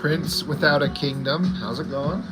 Prince Without a Kingdom. How's it going?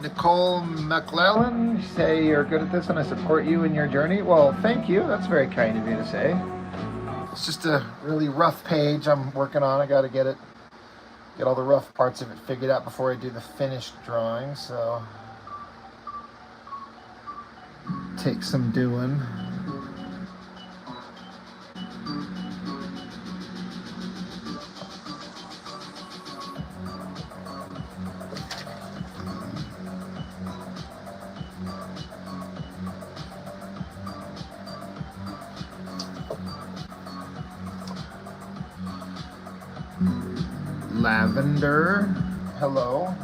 Nicole McClellan, say you're good at this and I support you in your journey. Well, thank you. That's very kind of you to say. It's just a really rough page I'm working on. I got to get all the rough parts of it figured out before I do the finished drawing. So, take some doing. Lavender, hello.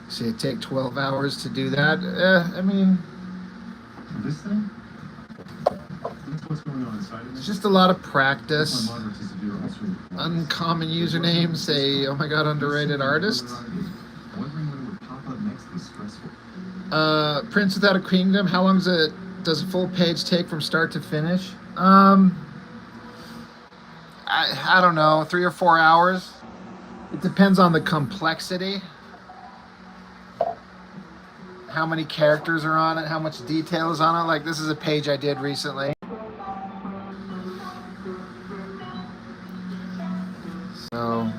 See, it take 12 hours to do that. I mean, this thing? What's going on inside of it's just a lot of practice. Uncommon usernames say, oh my god, underrated artist. Prince Without a Kingdom, how long does a full page take from start to finish? I don't know, 3 or 4 hours. It depends on the complexity. How many characters are on it, how much detail is on it. Like, this is a page I did recently. So,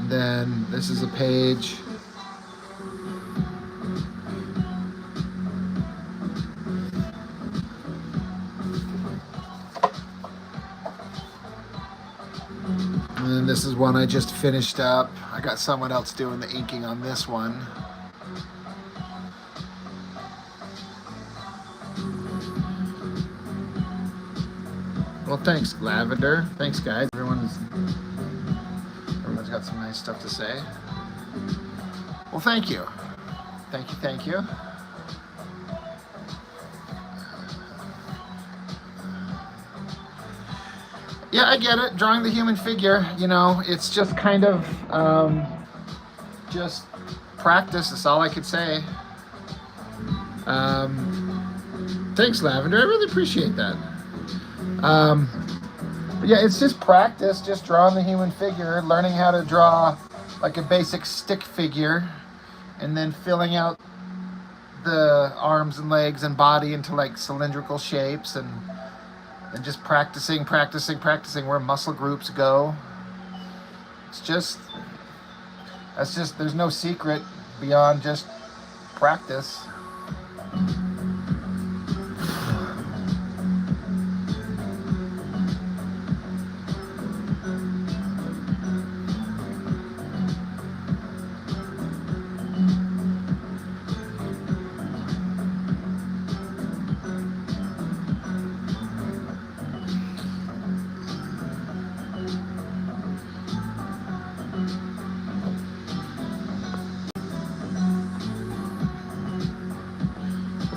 then this is a page. And then this is one I just finished up. I got someone else doing the inking on this one. Well, thanks, Lavender. Thanks, guys. Everyone's got some nice stuff to say. Well, thank you. Thank you. Yeah, I get it. Drawing the human figure, you know, it's just kind of just practice. That's all I could say. Thanks, Lavender. I really appreciate that. But yeah, it's just practice, just drawing the human figure, learning how to draw like a basic stick figure, and then filling out the arms and legs and body into like cylindrical shapes, and just practicing where muscle groups go. There's no secret beyond just practice.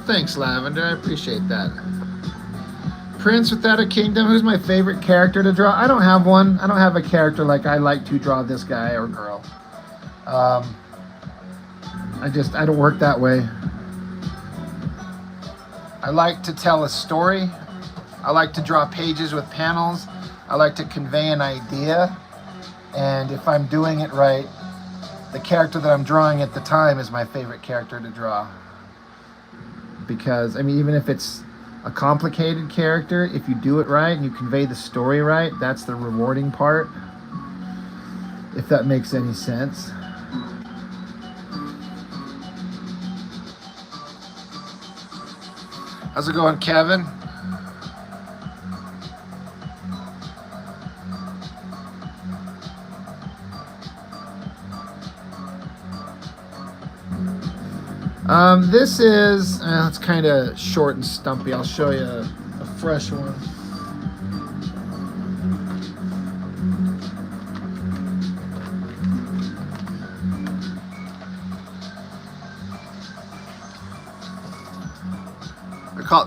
Thanks, Lavender. I appreciate that. Prince Without a Kingdom. Who's my favorite character to draw? I don't have one. I don't have a character like I like to draw this guy or girl. I don't work that way. I like to tell a story. I like to draw pages with panels. I like to convey an idea. And if I'm doing it right, the character that I'm drawing at the time is my favorite character to draw. Because, I mean, even if it's a complicated character, if you do it right and you convey the story right, that's the rewarding part. If that makes any sense. How's it going, Kevin? This is, it's kind of short and stumpy. I'll show you a fresh one.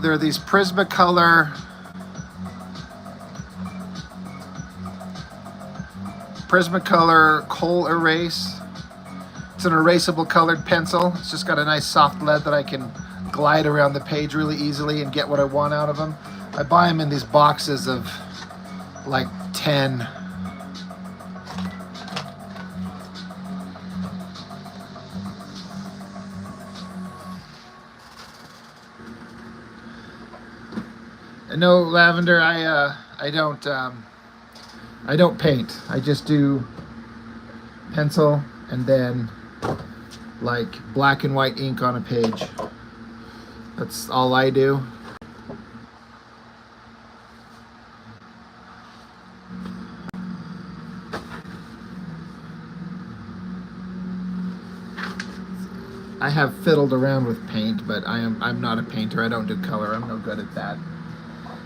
There are these Prismacolor Kohl Erase. It's an erasable colored pencil. It's just got a nice soft lead that I can glide around the page really easily and get what I want out of them. I buy them in these boxes of like 10. No, Lavender, I don't paint. I just do pencil and then like black and white ink on a page. That's all I do. I have fiddled around with paint, but I'm not a painter. I don't do color. I'm no good at that.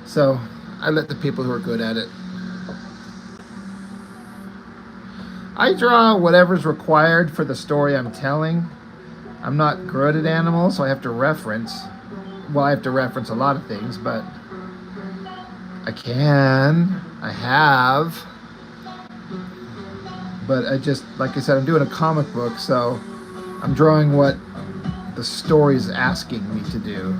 So I let the people who are good at it. I draw whatever's required for the story I'm telling. I'm not good at animals, so I have to reference. Well, I have to reference a lot of things, but I have. But like I said, I'm doing a comic book, so I'm drawing what the story's asking me to do.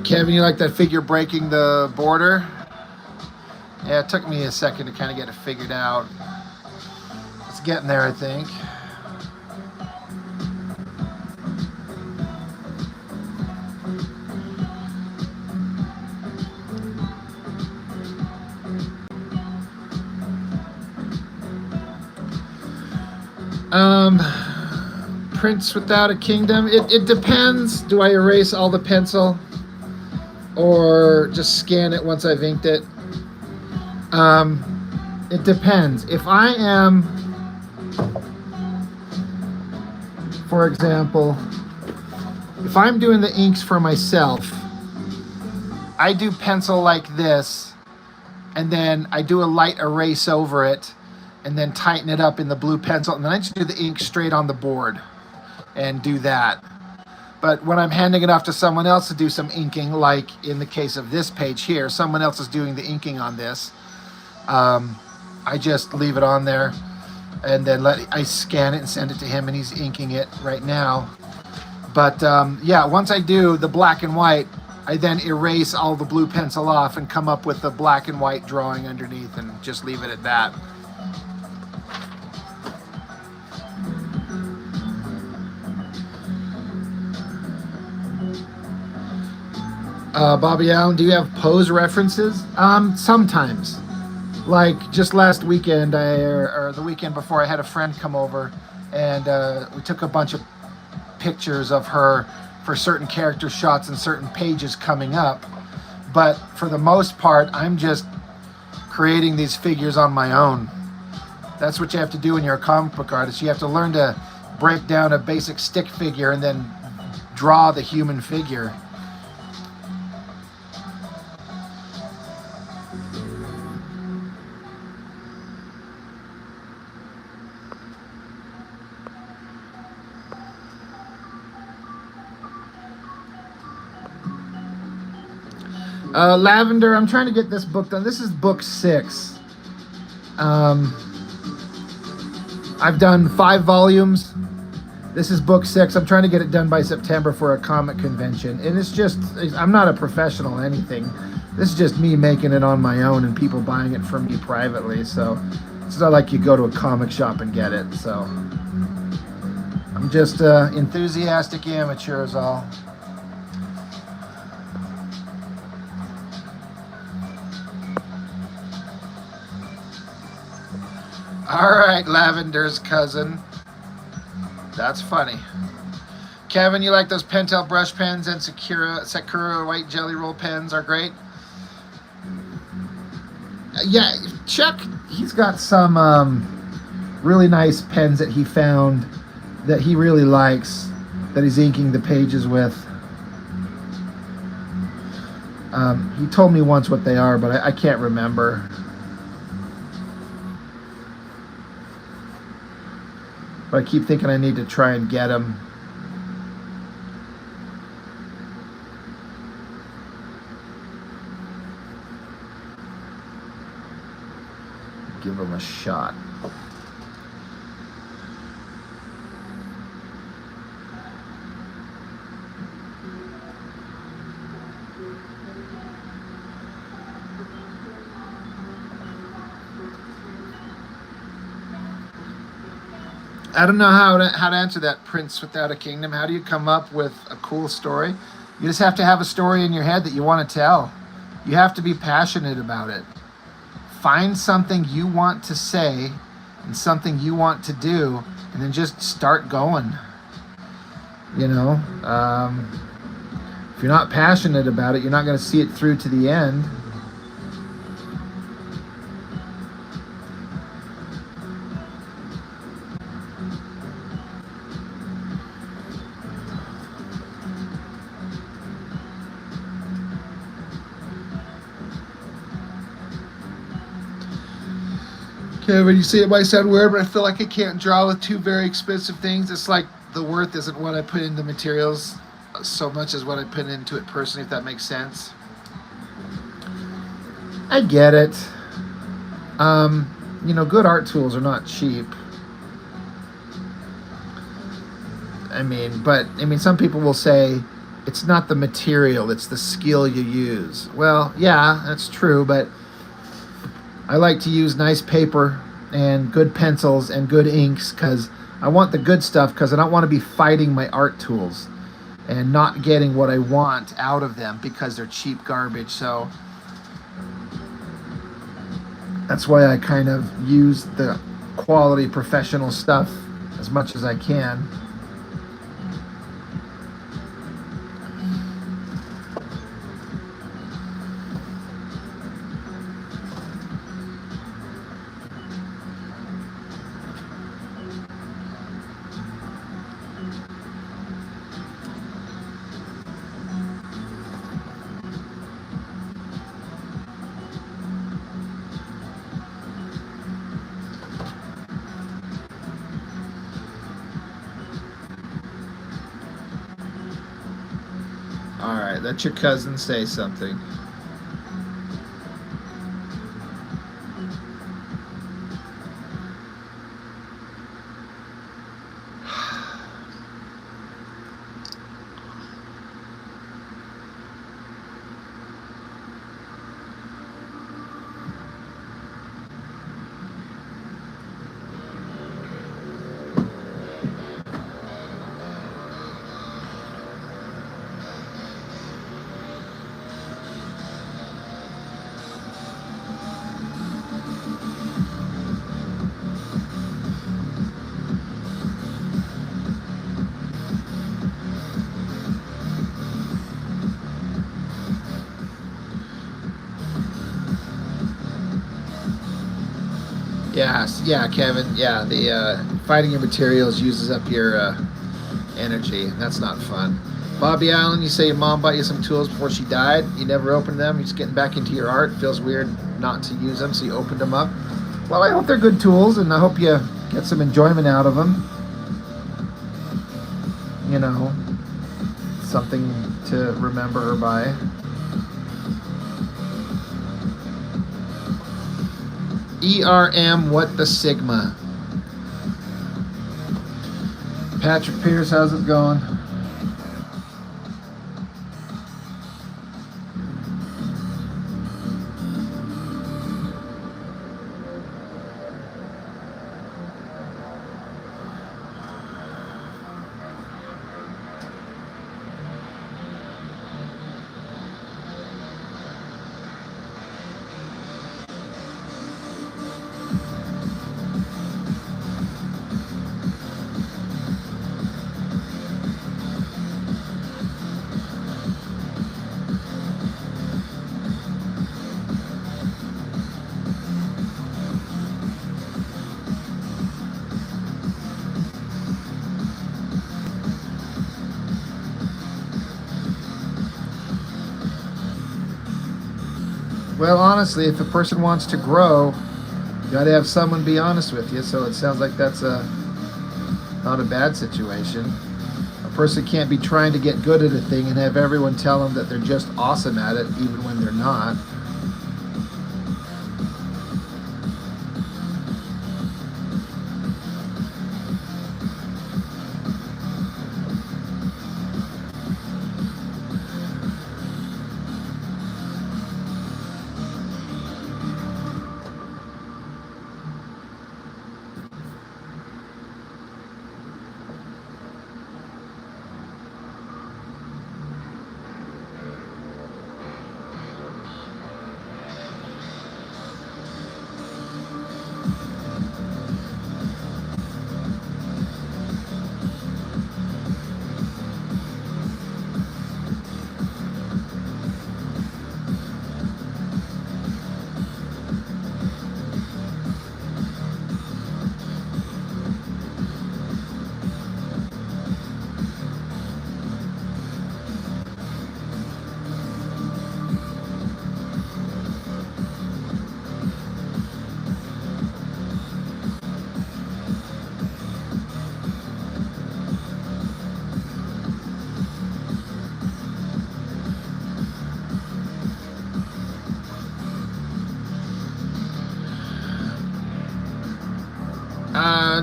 Kevin, you like that figure breaking the border? Yeah, it took me a second to kind of get it figured out. It's getting there, I think. Prince Without a Kingdom. It depends. Do I erase all the pencil or just scan it once I've inked it? It depends. If I am, for example, if I'm doing the inks for myself, I do pencil like this, and then I do a light erase over it, and then tighten it up in the blue pencil, and then I just do the ink straight on the board and do that. But when I'm handing it off to someone else to do some inking, like in the case of this page here, someone else is doing the inking on this, I just leave it on there, and then I scan it and send it to him, and he's inking it right now. But yeah, once I do the black and white, I then erase all the blue pencil off and come up with the black and white drawing underneath and just leave it at that. Bobby Allen, do you have pose references? Sometimes. Like just last weekend, or the weekend before, I had a friend come over, and we took a bunch of pictures of her for certain character shots and certain pages coming up. But for the most part, I'm just creating these figures on my own. That's what you have to do when you're a comic book artist. You have to learn to break down a basic stick figure and then draw the human figure. Lavender, I'm trying to get this book done. This is book 6. I've done 5 volumes. This is book 6. I'm trying to get it done by September for a comic convention. And it's just, I'm not a professional anything. This is just me making it on my own and people buying it from me privately. So it's not like you go to a comic shop and get it. So I'm just enthusiastic amateur is all. All right, Lavender's cousin. That's funny. Kevin, you like those Pentel brush pens, and Sakura white jelly roll pens are great. Yeah, Chuck, he's got some really nice pens that he found that he really likes, that he's inking the pages with. He told me once what they are, but I can't remember. But I keep thinking I need to try and get them. Give them a shot. I don't know how to answer that, Prince Without a Kingdom. How do you come up with a cool story? You just have to have a story in your head that you want to tell. You have to be passionate about it. Find something you want to say and something you want to do, and then just start going. You know, if you're not passionate about it, you're not going to see it through to the end. Kevin, you see, it might sound weird, but I feel like I can't draw with 2 very expensive things. It's like the worth isn't what I put into materials so much as what I put into it personally, if that makes sense. I get it. You know, good art tools are not cheap. I mean, some people will say it's not the material, it's the skill you use. Well, yeah, that's true, but I like to use nice paper and good pencils and good inks because I want the good stuff, because I don't want to be fighting my art tools and not getting what I want out of them because they're cheap garbage. So that's why I kind of use the quality professional stuff as much as I can. All right, let your cousin say something. Yes, yeah, Kevin. Yeah, the fighting your materials uses up your energy. That's not fun. Bobby Allen, you say your mom bought you some tools before she died. You never opened them. You're just getting back into your art. Feels weird not to use them, so you opened them up. Well, I hope they're good tools, and I hope you get some enjoyment out of them. You know, something to remember her by. ERM, what the Sigma? Patrick Pierce, how's it going? Well, honestly, if a person wants to grow, you got to have someone be honest with you. So it sounds like that's not a bad situation. A person can't be trying to get good at a thing and have everyone tell them that they're just awesome at it, even when they're not.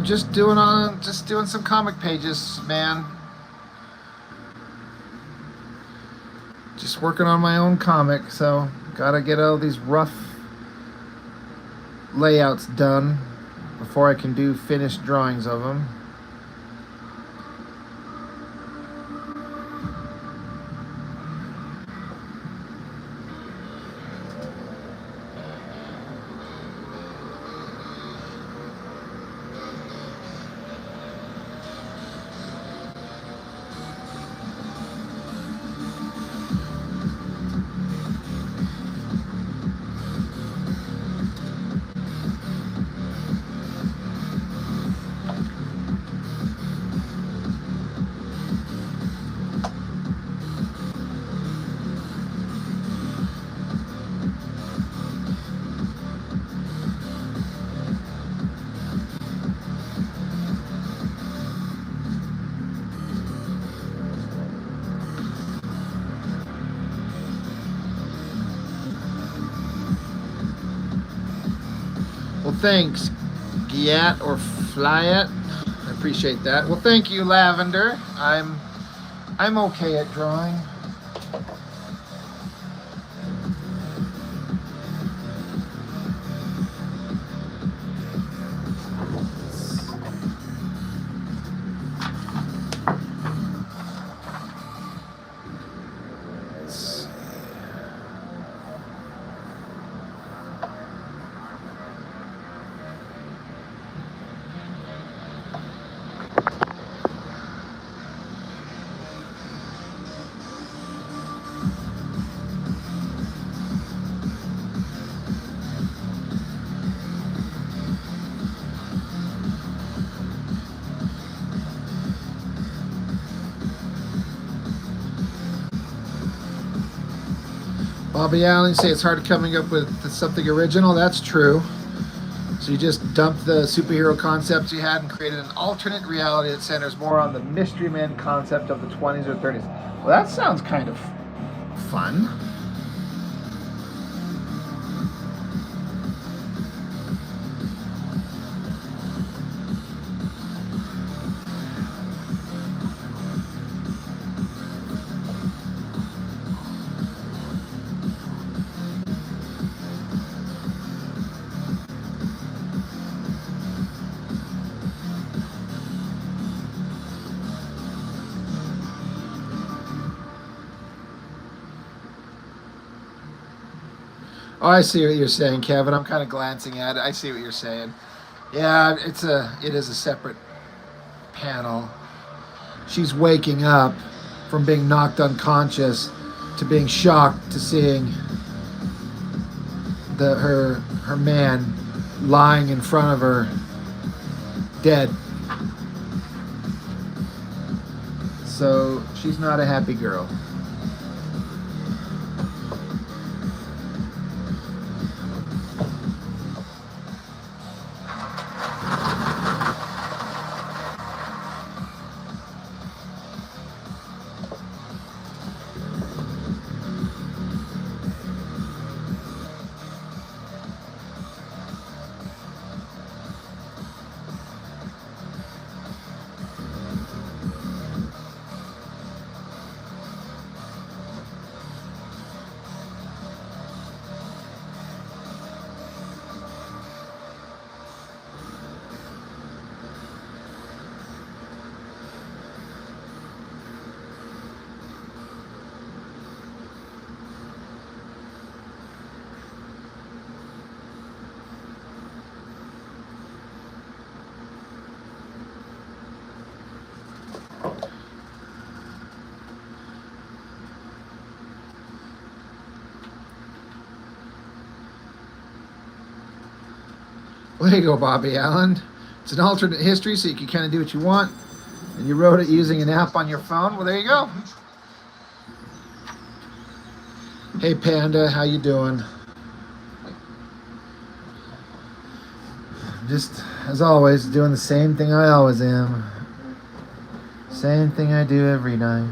Just doing some comic pages, man. Just working on my own comic, so gotta get all these rough layouts done before I can do finished drawings of them. thanks, Giat or Flyet. I appreciate that. Well, thank you, Lavender. I'm okay at drawing. Bobby Allen, you say it's hard coming up with something original. That's true. So you just dumped the superhero concepts you had and created an alternate reality that centers more on the mystery man concept of the 20s or 30s. Well, that sounds kind of fun. Oh, I see what you're saying, Kevin. I'm kind of glancing at it. I see what you're saying. Yeah, it is a separate panel. She's waking up from being knocked unconscious to being shocked to seeing her man lying in front of her dead. So she's not a happy girl. Well, there you go, Bobby Allen. It's an alternate history, so you can kind of do what you want. And you wrote it using an app on your phone. Well, there you go. Hey, Panda, how you doing? Just, as always, doing the same thing I always am. Same thing I do every night.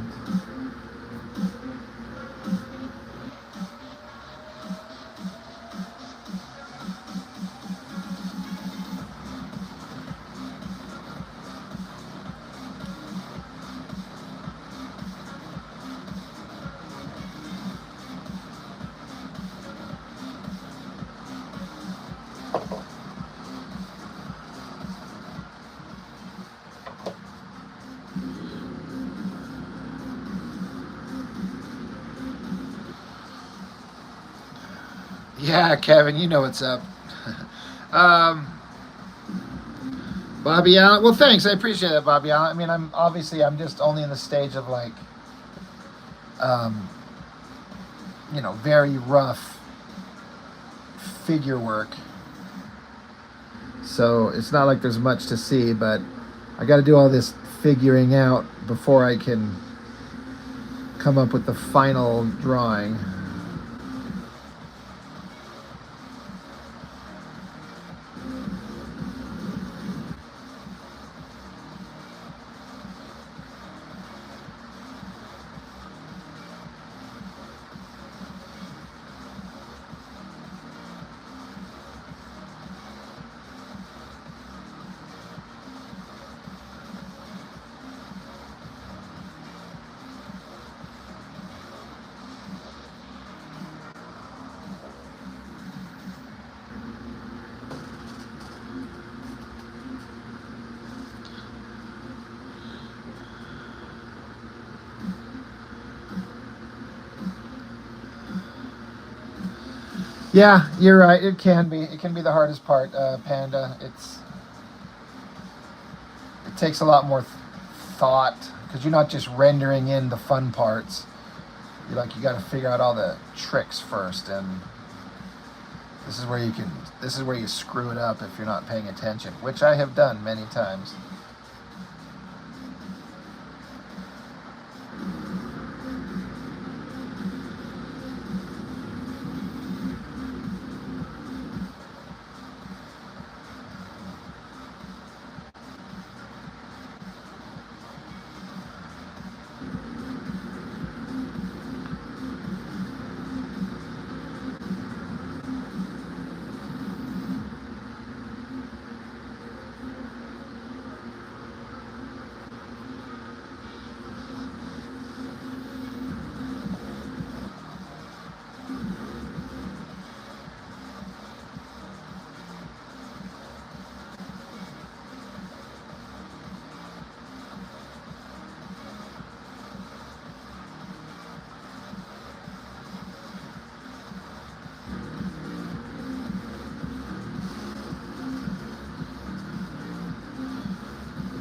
Yeah, Kevin, you know what's up. Bobby Allen. Well, thanks. I appreciate it, Bobby Allen. I mean, I'm just only in the stage of like, very rough figure work. So it's not like there's much to see, but I got to do all this figuring out before I can come up with the final drawing. Yeah, you're right. It can be. It can be the hardest part, Panda. It takes a lot more thought because you're not just rendering in the fun parts. You got to figure out all the tricks first, and this is where you screw it up if you're not paying attention, which I have done many times.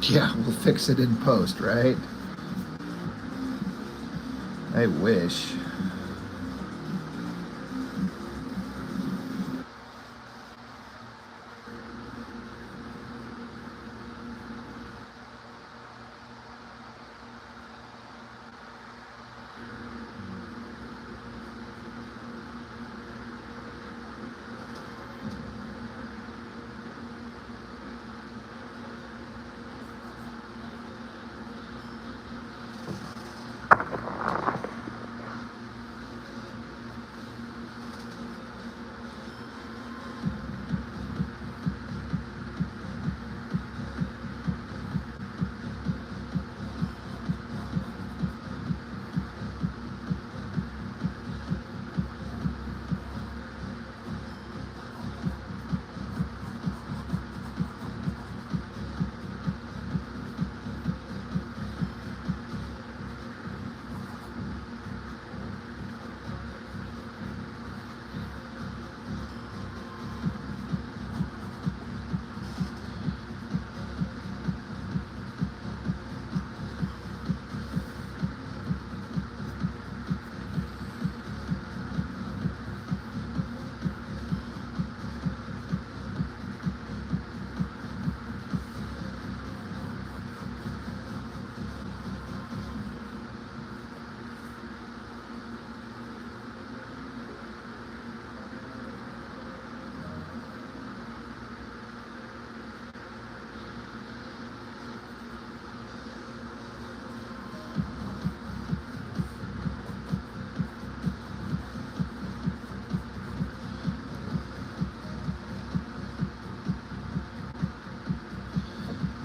Yeah, we'll fix it in post, right? I wish.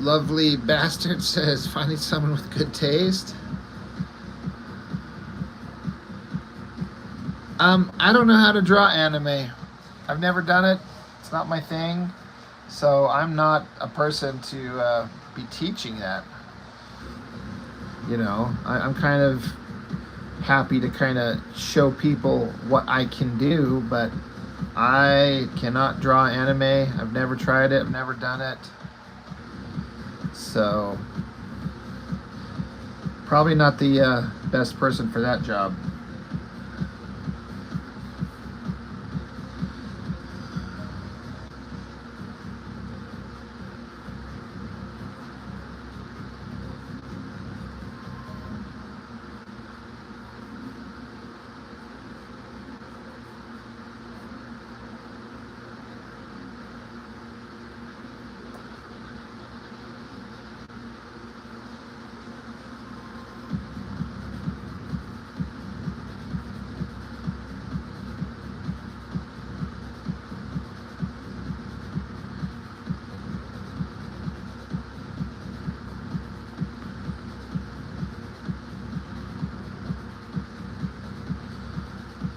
Lovely Bastard says, finding someone with good taste. I don't know how to draw anime. I've never done it. It's not my thing. So I'm not a person to be teaching that. I'm kind of happy to kind of show people what I can do, but I cannot draw anime. I've never tried it. I've never done it. So probably not the best person for that job.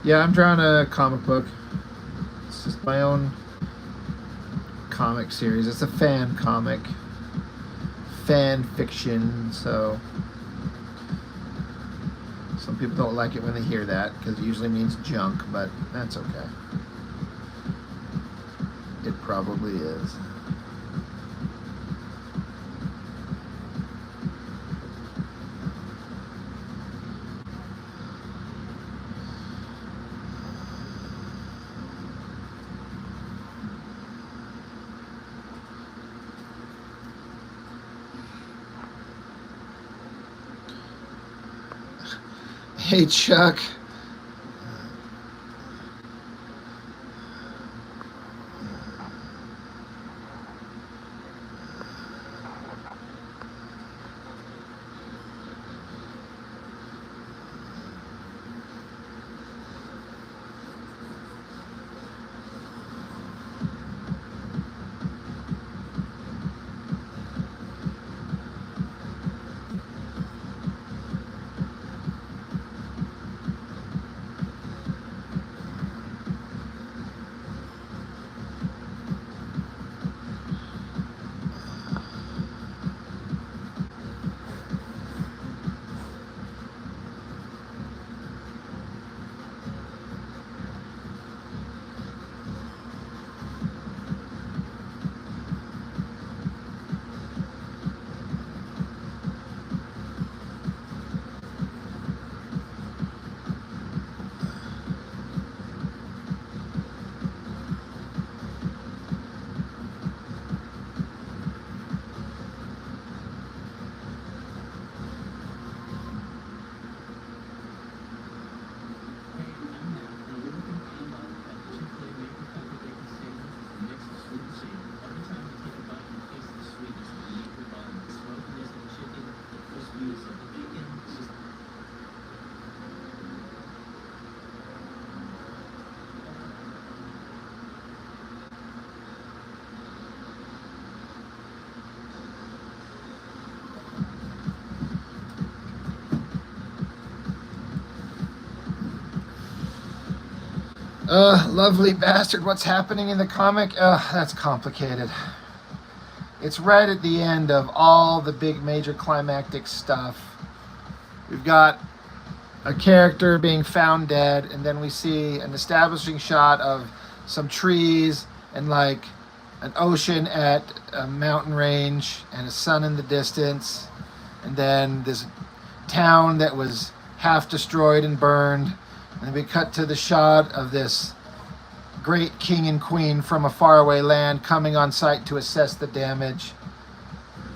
Yeah, I'm drawing a comic book. It's just my own comic series. It's a fan comic, fan fiction. So some people don't like it when they hear that because it usually means junk, but that's okay. It probably is. Hey, Chuck. Lovely bastard, what's happening in the comic? That's complicated. It's right at the end of all the big major climactic stuff. We've got a character being found dead, and then we see an establishing shot of some trees and like an ocean at a mountain range and a sun in the distance, and then this town that was half destroyed and burned. And then we cut to the shot of this great king and queen from a faraway land coming on site to assess the damage.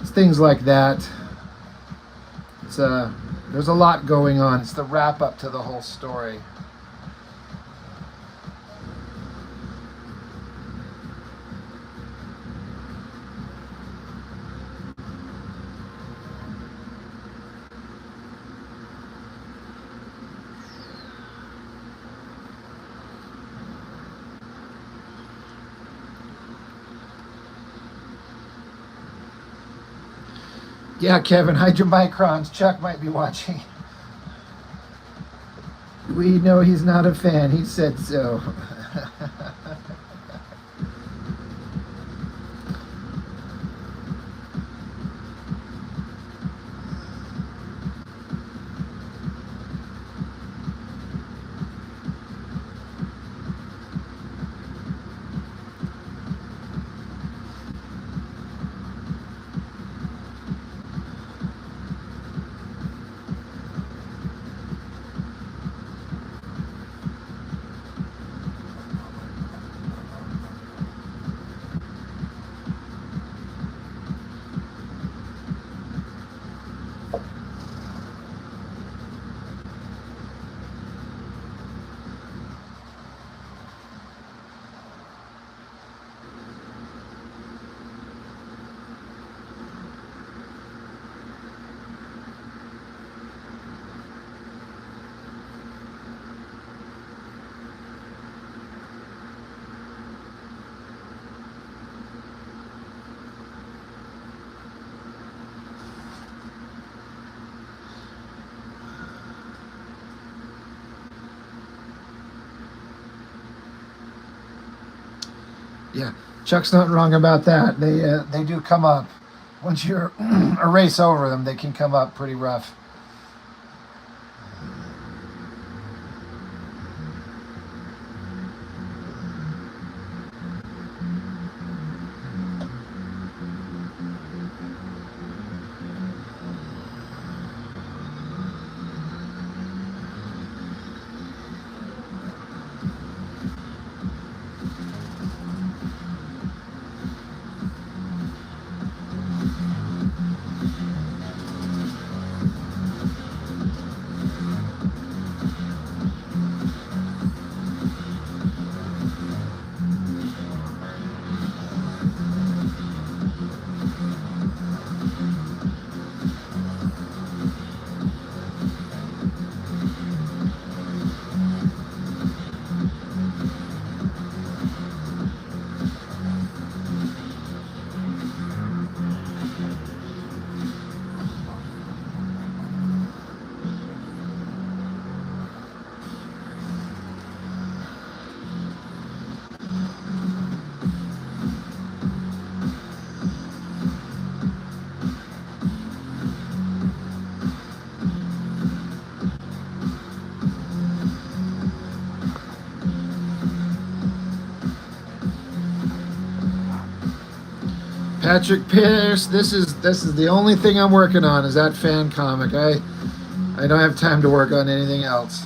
It's things like that. There's a lot going on. It's the wrap up to the whole story. Yeah, Kevin, hide your microns. Chuck might be watching. We know he's not a fan. He said so. Yeah, Chuck's not wrong about that. They do come up. Once you erase over them, they can come up pretty rough. Patrick Pierce, this is the only thing I'm working on is that fan comic. I don't have time to work on anything else.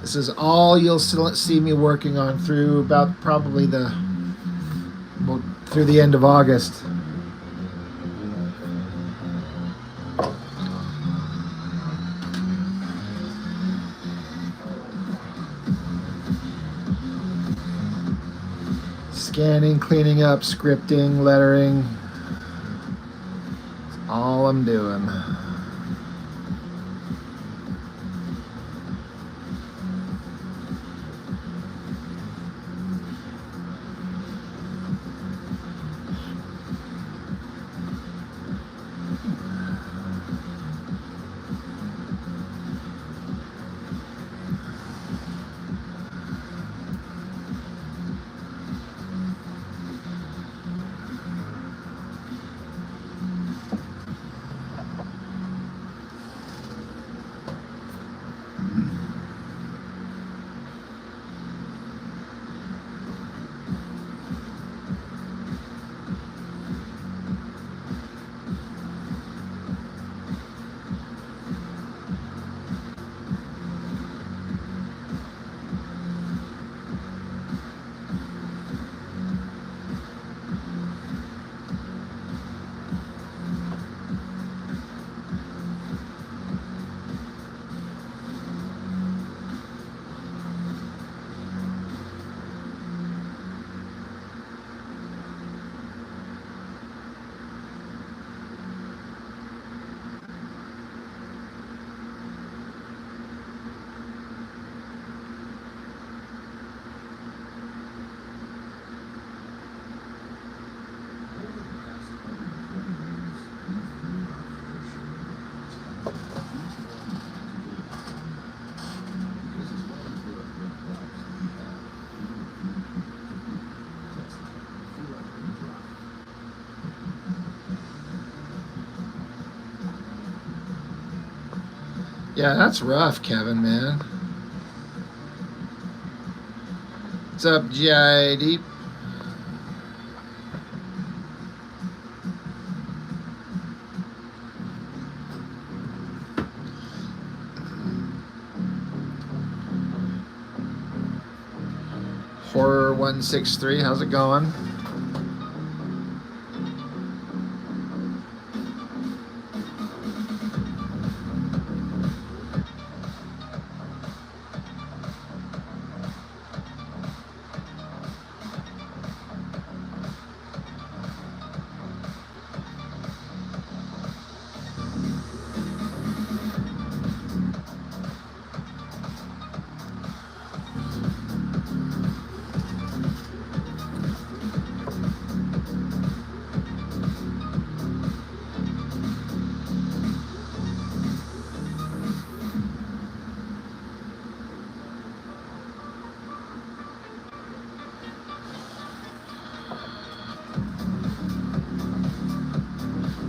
This is all you'll see me working on through about probably through the end of August. Scanning, cleaning up, scripting, lettering. That's all I'm doing. Yeah, that's rough, Kevin, man. What's up, GID? Horror 163, how's it going?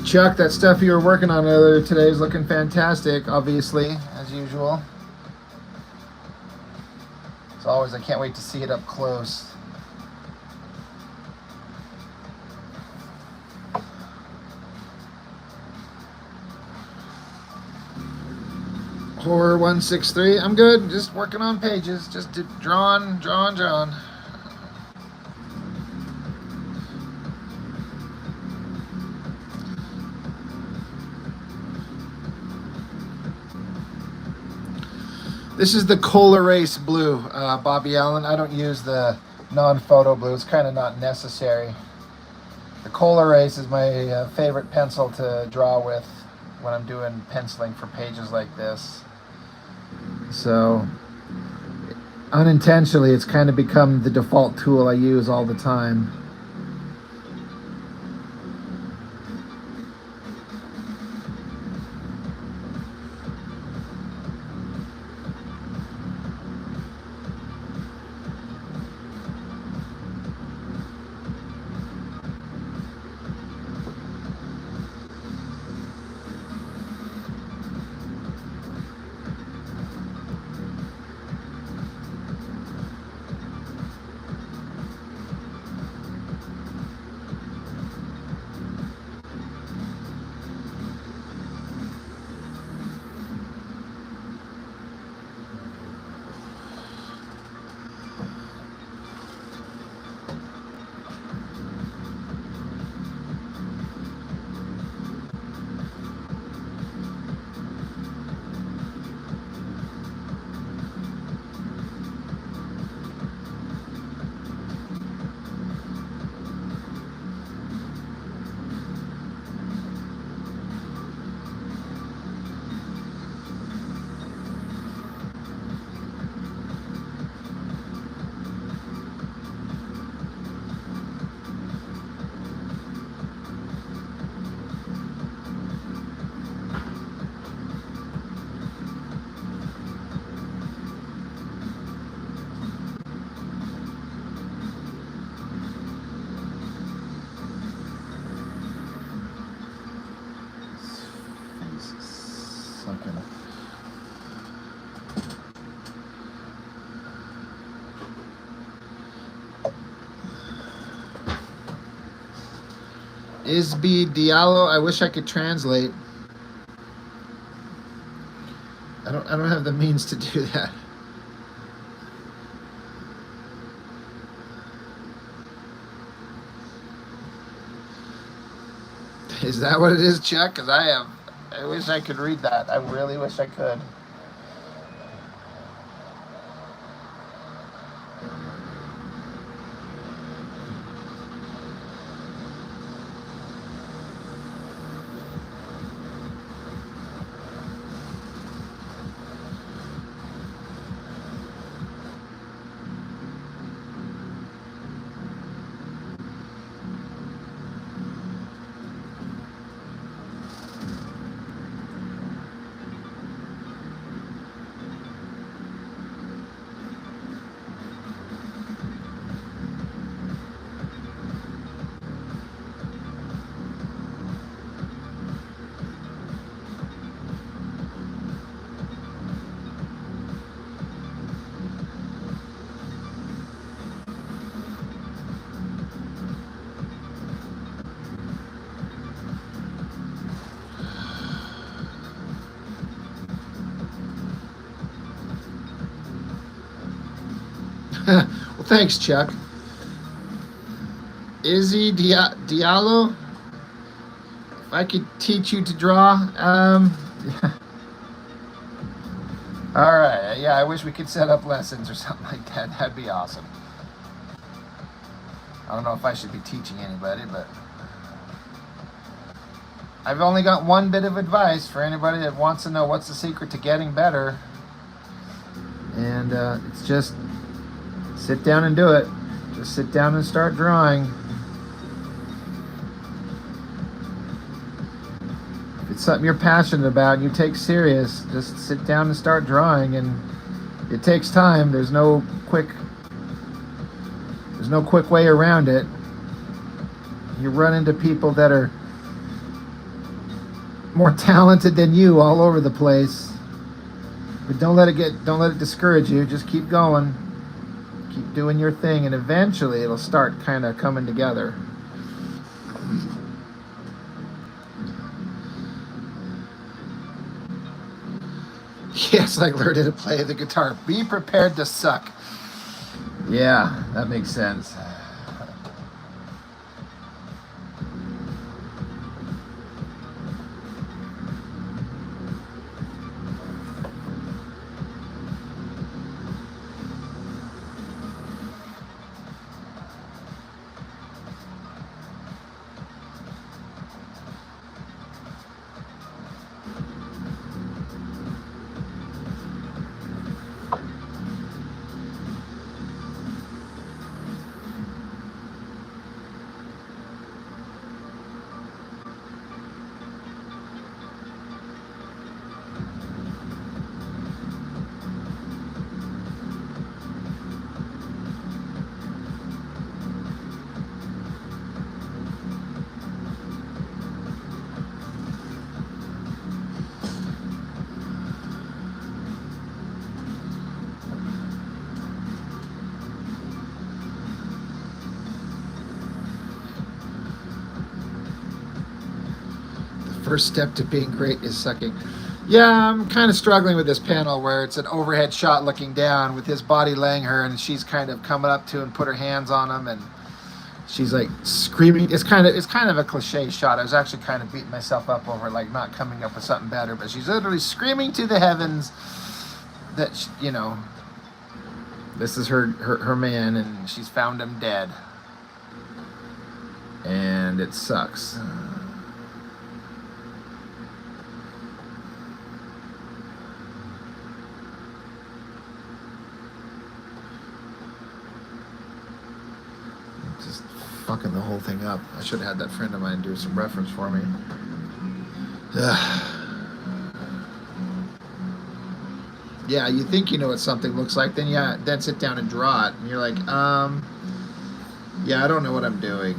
Chuck, that stuff you were working on earlier today is looking fantastic, obviously, as usual. As always, I can't wait to see it up close. Horror 163, I'm good, just working on pages, just drawing. This is the Cola Race blue, Bobby Allen. I don't use the non-photo blue. It's kind of not necessary. The Cola Race is my favorite pencil to draw with when I'm doing penciling for pages like this. So, unintentionally, it's kind of become the default tool I use all the time. working. Isby Diallo, I wish I could translate. I don't have the means to do that. Is that what it is, Chuck? Because I wish I could read that. I really wish I could. Well, thanks, Chuck. Izzy Diallo, if I could teach you to draw. All right. Yeah, I wish we could set up lessons or something like that. That'd be awesome. I don't know if I should be teaching anybody, but I've only got one bit of advice for anybody that wants to know what's the secret to getting better. And it's just sit down and do it. Just sit down and start drawing. If it's something you're passionate about and you take serious, just sit down and start drawing. And it takes time. There's no quick way around it. You run into people that are more talented than you all over the place. But don't let it discourage you. Just keep going. Keep doing your thing, and eventually it'll start kind of coming together. Yes, like learning to play the guitar. Be prepared to suck. Yeah, that makes sense. First step to being great is sucking. Yeah, I'm kind of struggling with this panel where it's an overhead shot looking down with his body laying her, and she's kind of coming up to and put her hands on him, and she's like screaming. It's kind of a cliche shot. I was actually kind of beating myself up over like not coming up with something better, but she's literally screaming to the heavens that this is her man, and she's found him dead, and it sucks. Fucking the whole thing up. I should have had that friend of mine do some reference for me. Yeah, you think you know what something looks like, then sit down and draw it, and you're like, yeah, I don't know what I'm doing.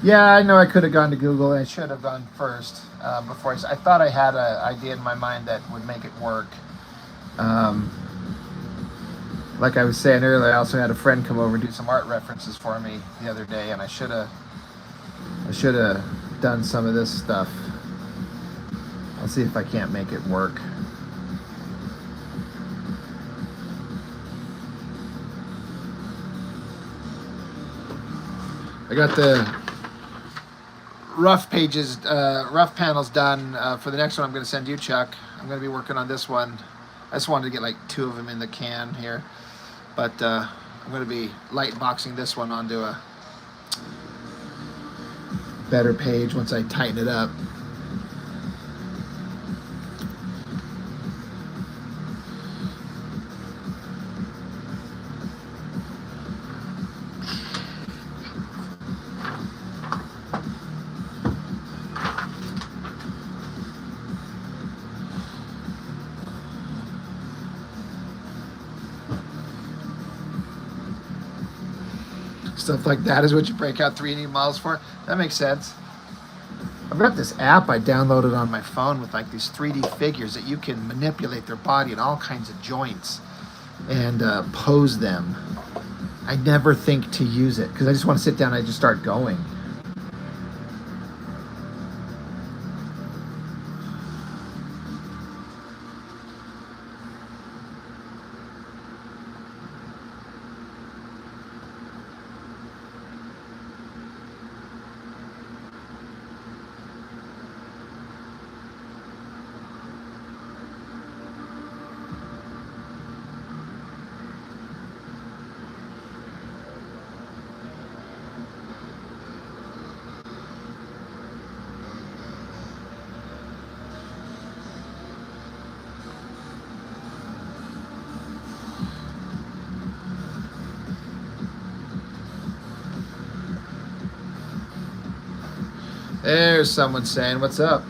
Yeah, I know I could have gone to Google, and I should have gone first before I thought I had an idea in my mind that would make it work. Um, like I was saying earlier, I also had a friend come over and do some art references for me the other day, and I should have done some of this stuff. I'll see if I can't make it work. I got the rough panels done. For the next one I'm going to send you, Chuck. I'm going to be working on this one. I just wanted to get like 2 of them in the can here. But I'm going to be light boxing this one onto a better page once I tighten it up. Stuff like that is what you break out 3D models for. That makes sense. I've got this app I downloaded on my phone with like these 3D figures that you can manipulate their body in all kinds of joints and pose them. I never think to use it because I just want to sit down and I just start going. There's someone saying, what's up?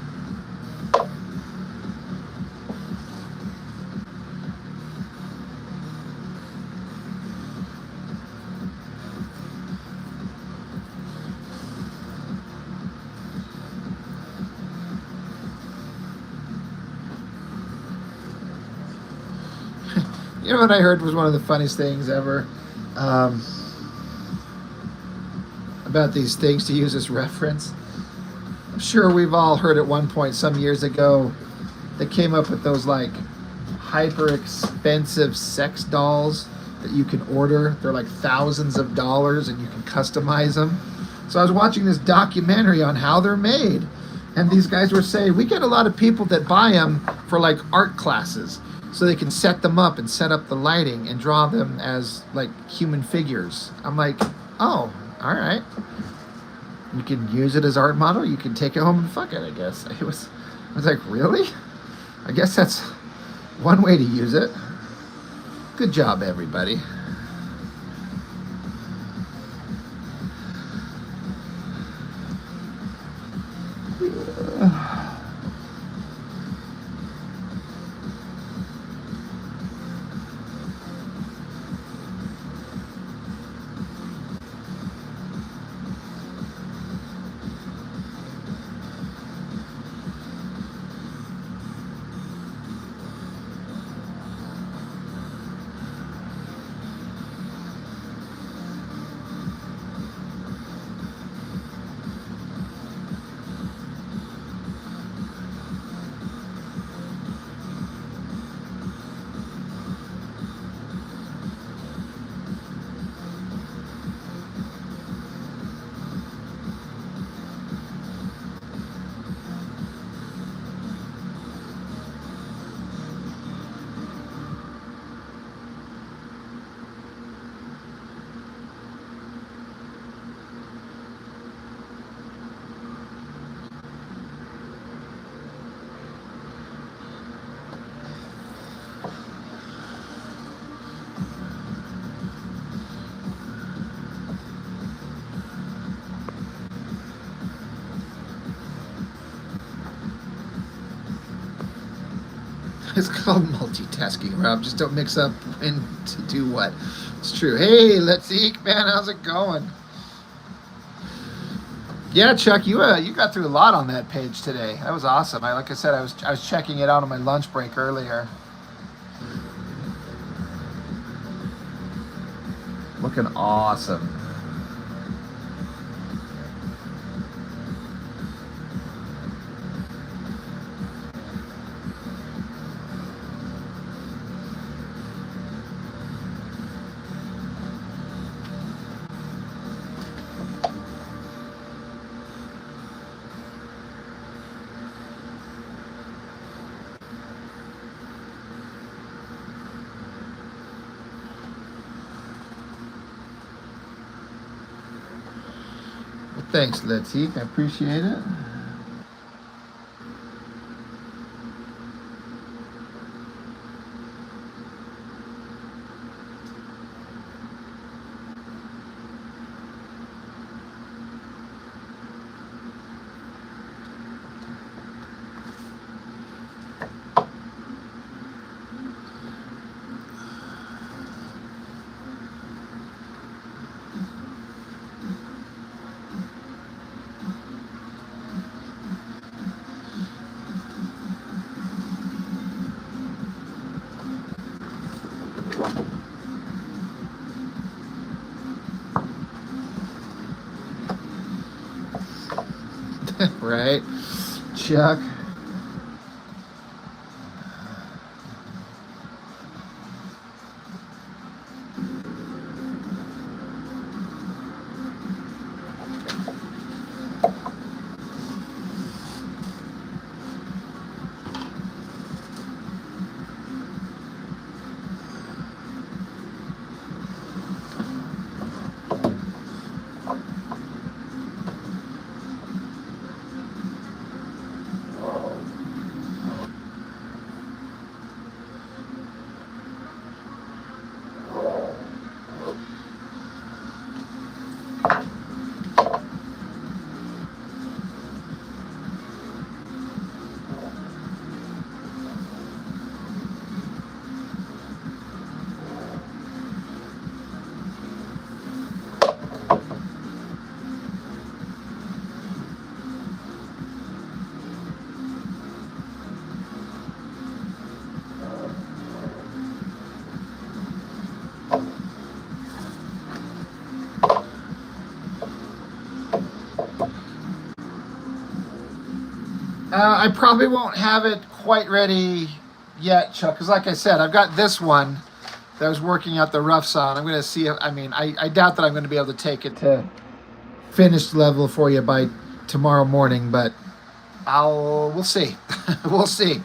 You know what I heard was one of the funniest things ever about these things to use as reference? I'm sure we've all heard at one point some years ago they came up with those like hyper expensive sex dolls that you can order. They're like thousands of dollars and you can customize them. So I was watching this documentary on how they're made, and these guys were saying we get a lot of people that buy them for like art classes so they can set them up and set up the lighting and draw them as like human figures. I'm like, oh, all right. You can use it as art model. You can take it home and fuck it, I guess. I was like, really? I guess that's one way to use it. Good job, everybody. It's called multitasking, Rob. Just don't mix up when to do what. It's true. Hey, let's eat, man. How's it going? Yeah, Chuck, you got through a lot on that page today. That was awesome. Like I said, I was checking it out on my lunch break earlier. Looking awesome. Well, thanks, Letty. I appreciate it. Right, Chuck. I probably won't have it quite ready yet, Chuck, because like I said, I've got this one that I was working out the roughs on. I'm going to see if, I doubt that I'm going to be able to take it to finished level for you by tomorrow morning, but we'll see. We'll see.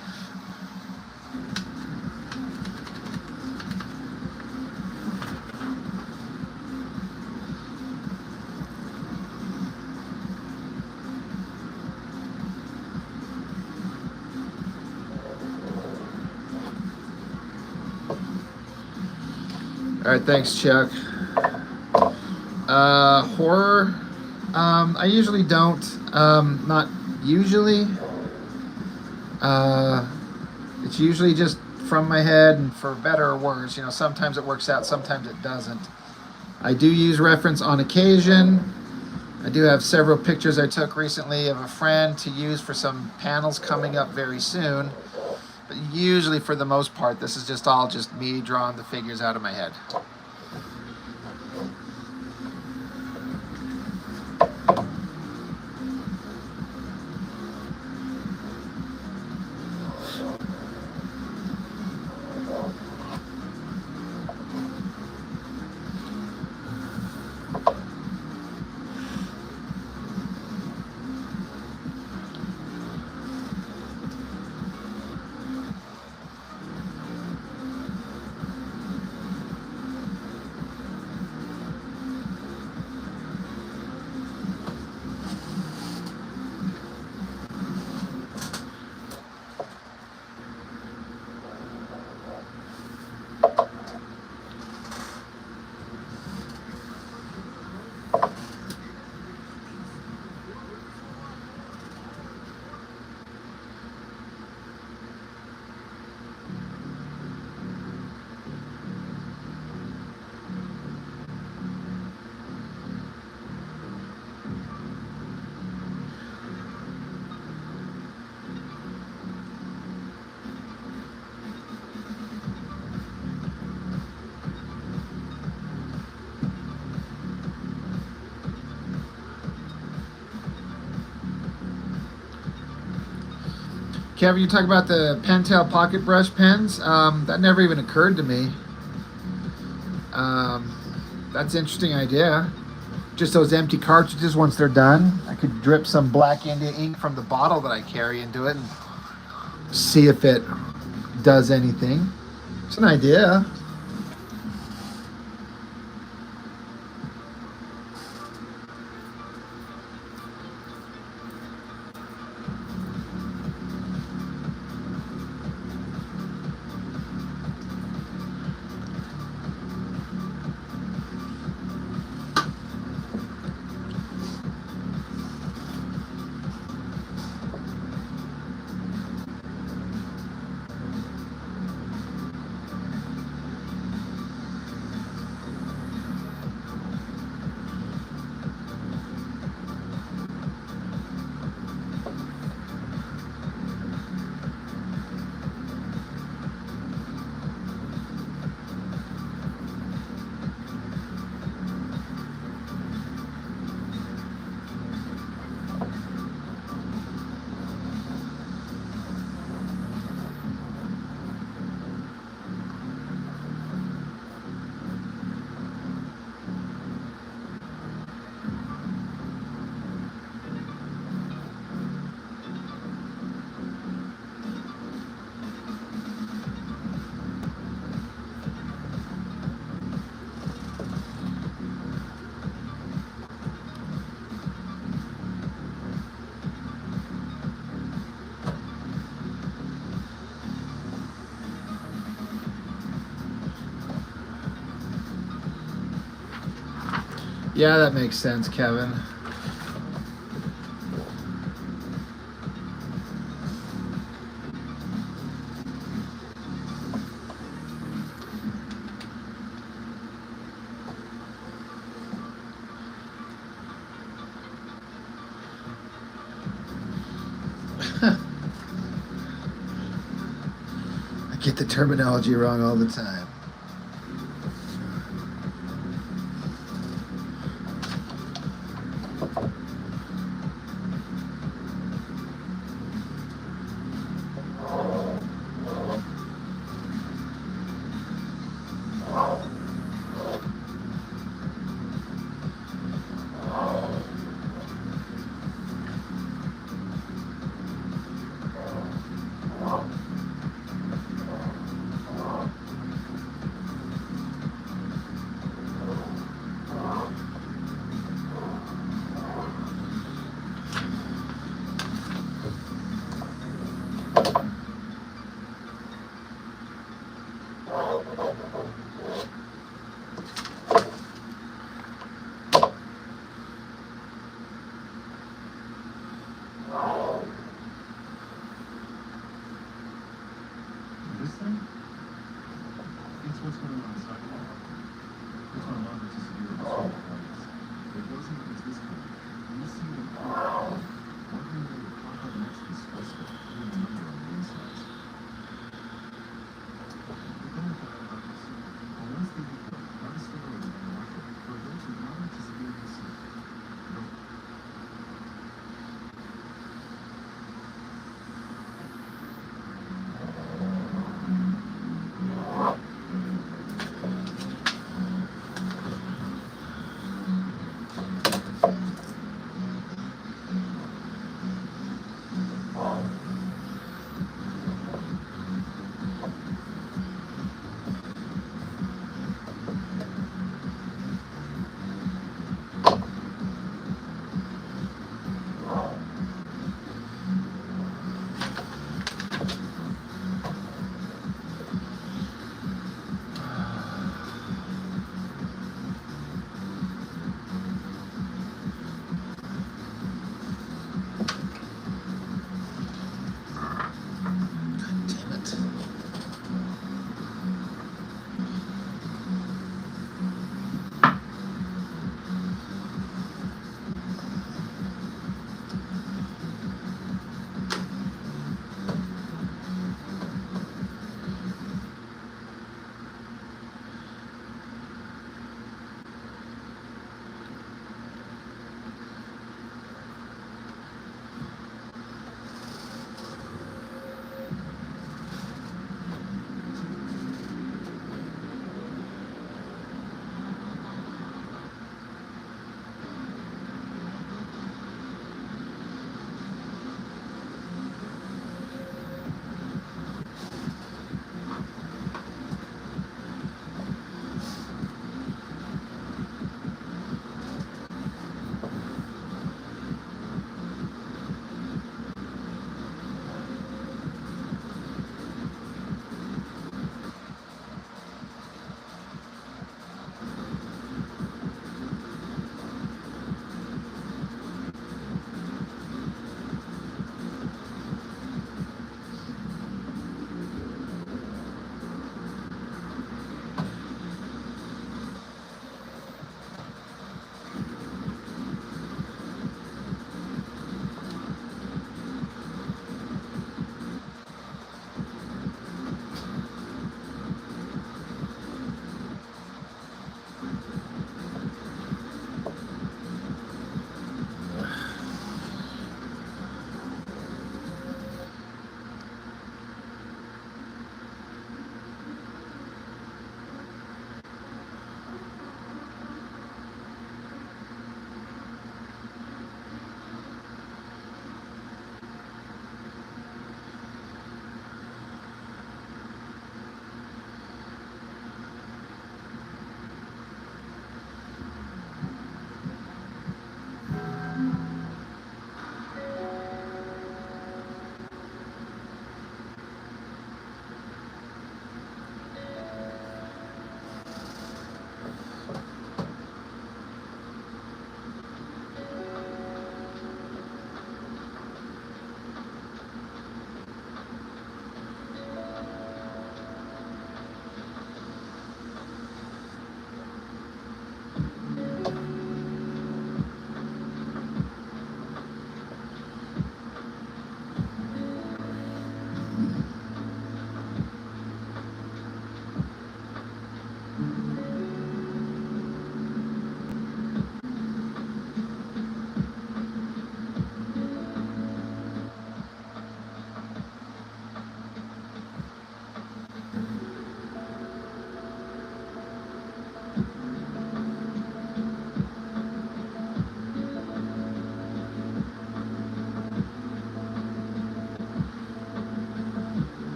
All right, thanks, Chuck. Horror. I usually don't. Not usually. It's usually just from my head, and for better or worse. Sometimes it works out, sometimes it doesn't. I do use reference on occasion. I do have several pictures I took recently of a friend to use for some panels coming up very soon. But usually, for the most part, this is just all just me drawing the figures out of my head. Kevin, you talk about the Pentel pocket brush pens. That never even occurred to me. That's an interesting idea. Just those empty cartridges, once they're done, I could drip some Black India ink from the bottle that I carry into it and see if it does anything. It's an idea. Yeah, that makes sense, Kevin. I get the terminology wrong all the time. This thing? It's what's going on inside of it. It's my mom to severe assault violence. It wasn't, it's this kind. When you see them clear, wondering where the pop up next to disgusting, even the number on the insides. But then I thought about this. On Wednesday weekend, I discovered that my wife, for those with moderate to severe ACL, no.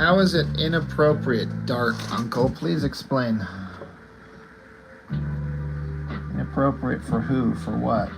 How is it inappropriate, dark uncle? Please explain. Inappropriate for who? For what?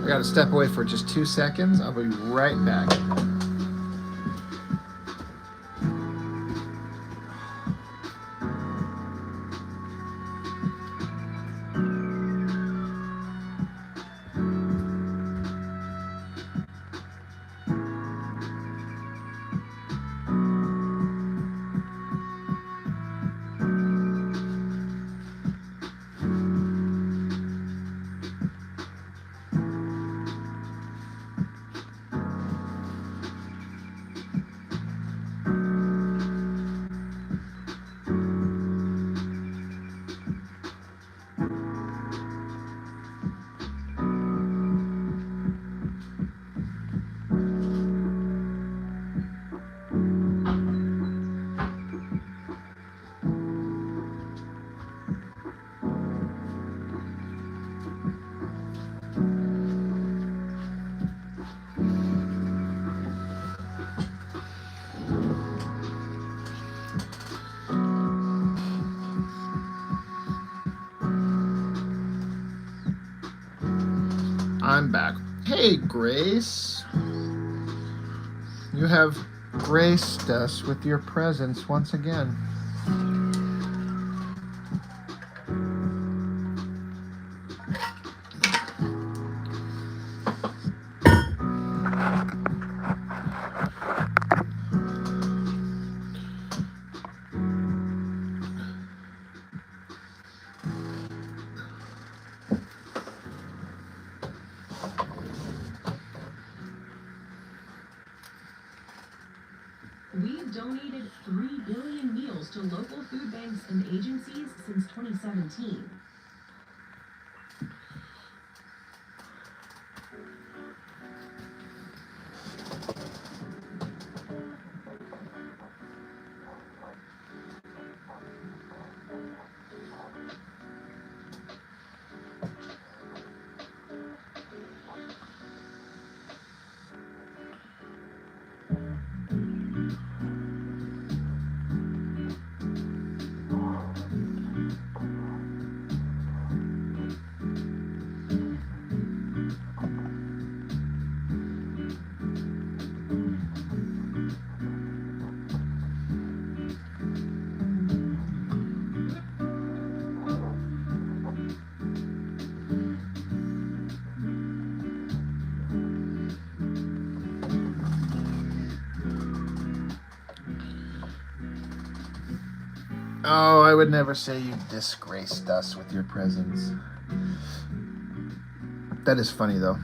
I gotta step away for just 2 seconds. I'll be right back. I'm back. Hey, Grace. You have graced us with your presence once again. We've donated 3 billion meals to local food banks and agencies since 2017. Oh, I would never say you disgraced us with your presence. That is funny, though.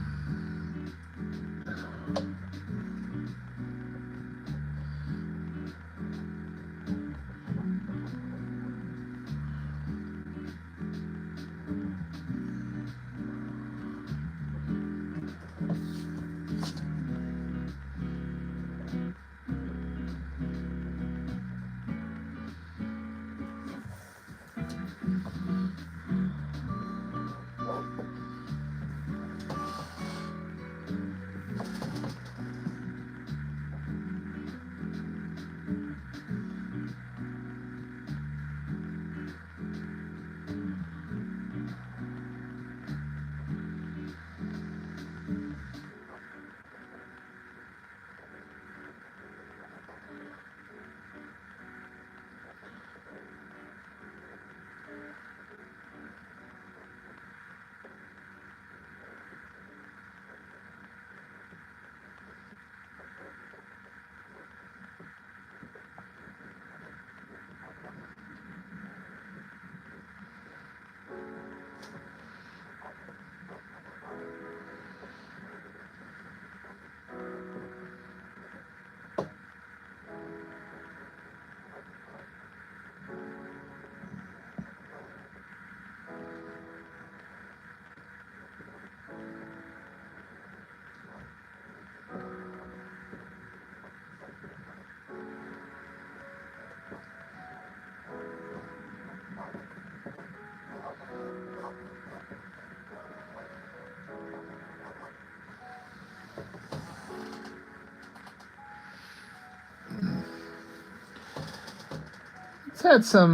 It's had some,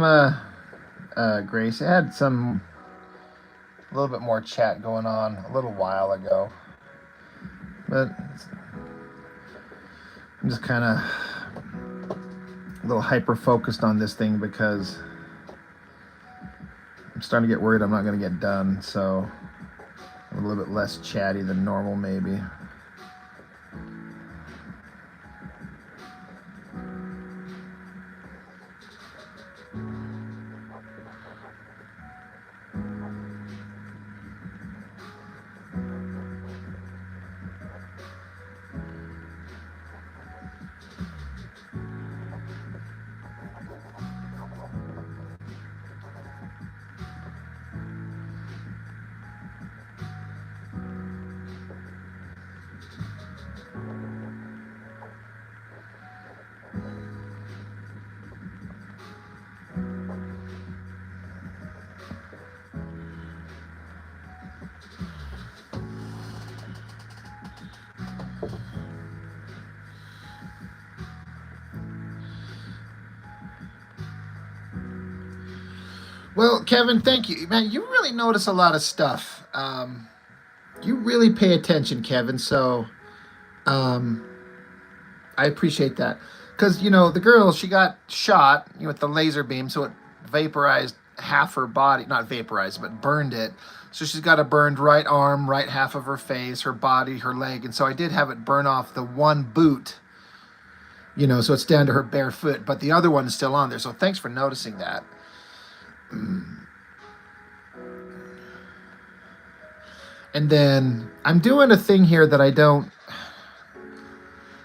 Grace, it had some, a little bit more chat going on a little while ago. But I'm just kind of a little hyper-focused on this thing because I'm starting to get worried I'm not going to get done, so I'm a little bit less chatty than normal, maybe. Well, Kevin, thank you. Man, you really notice a lot of stuff. You really pay attention, Kevin, so um, I appreciate that. Because, the girl, she got shot with the laser beam, so it vaporized half her body. Not vaporized, but burned it. So she's got a burned right arm, right half of her face, her body, her leg. And so I did have it burn off the one boot, so it's down to her bare foot. But the other one is still on there. So thanks for noticing that. And then I'm doing a thing here that I don't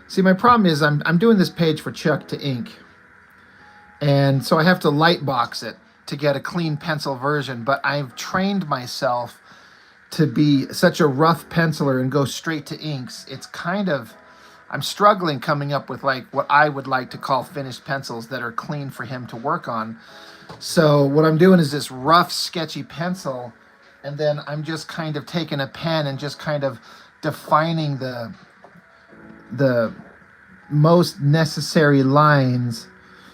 see. My problem is I'm doing this page for Chuck to ink, and so I have to lightbox it to get a clean pencil version. But I've trained myself to be such a rough penciler and go straight to inks. It's kind of, I'm struggling coming up with like what I would like to call finished pencils that are clean for him to work on. So what I'm doing is this rough, sketchy pencil, and then I'm just kind of taking a pen and just kind of defining the most necessary lines.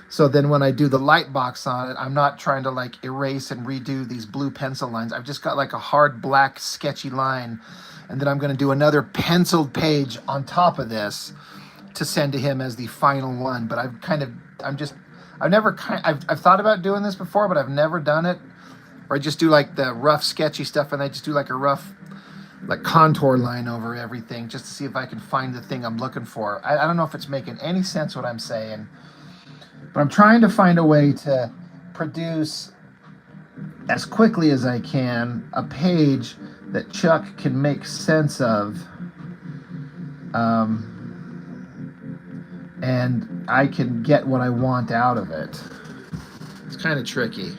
So then when I do the light box on it, I'm not trying to like erase and redo these blue pencil lines. I've just got like a hard black sketchy line, and then I'm going to do another penciled page on top of this to send to him as the final one. But I've thought about doing this before, but I've never done it. Or I just do like the rough sketchy stuff, and I just do like a rough like contour line over everything just to see if I can find the thing I'm looking for. I don't know if it's making any sense what I'm saying, but I'm trying to find a way to produce as quickly as I can a page that Chuck can make sense of, and I can get what I want out of it. It's kind of tricky.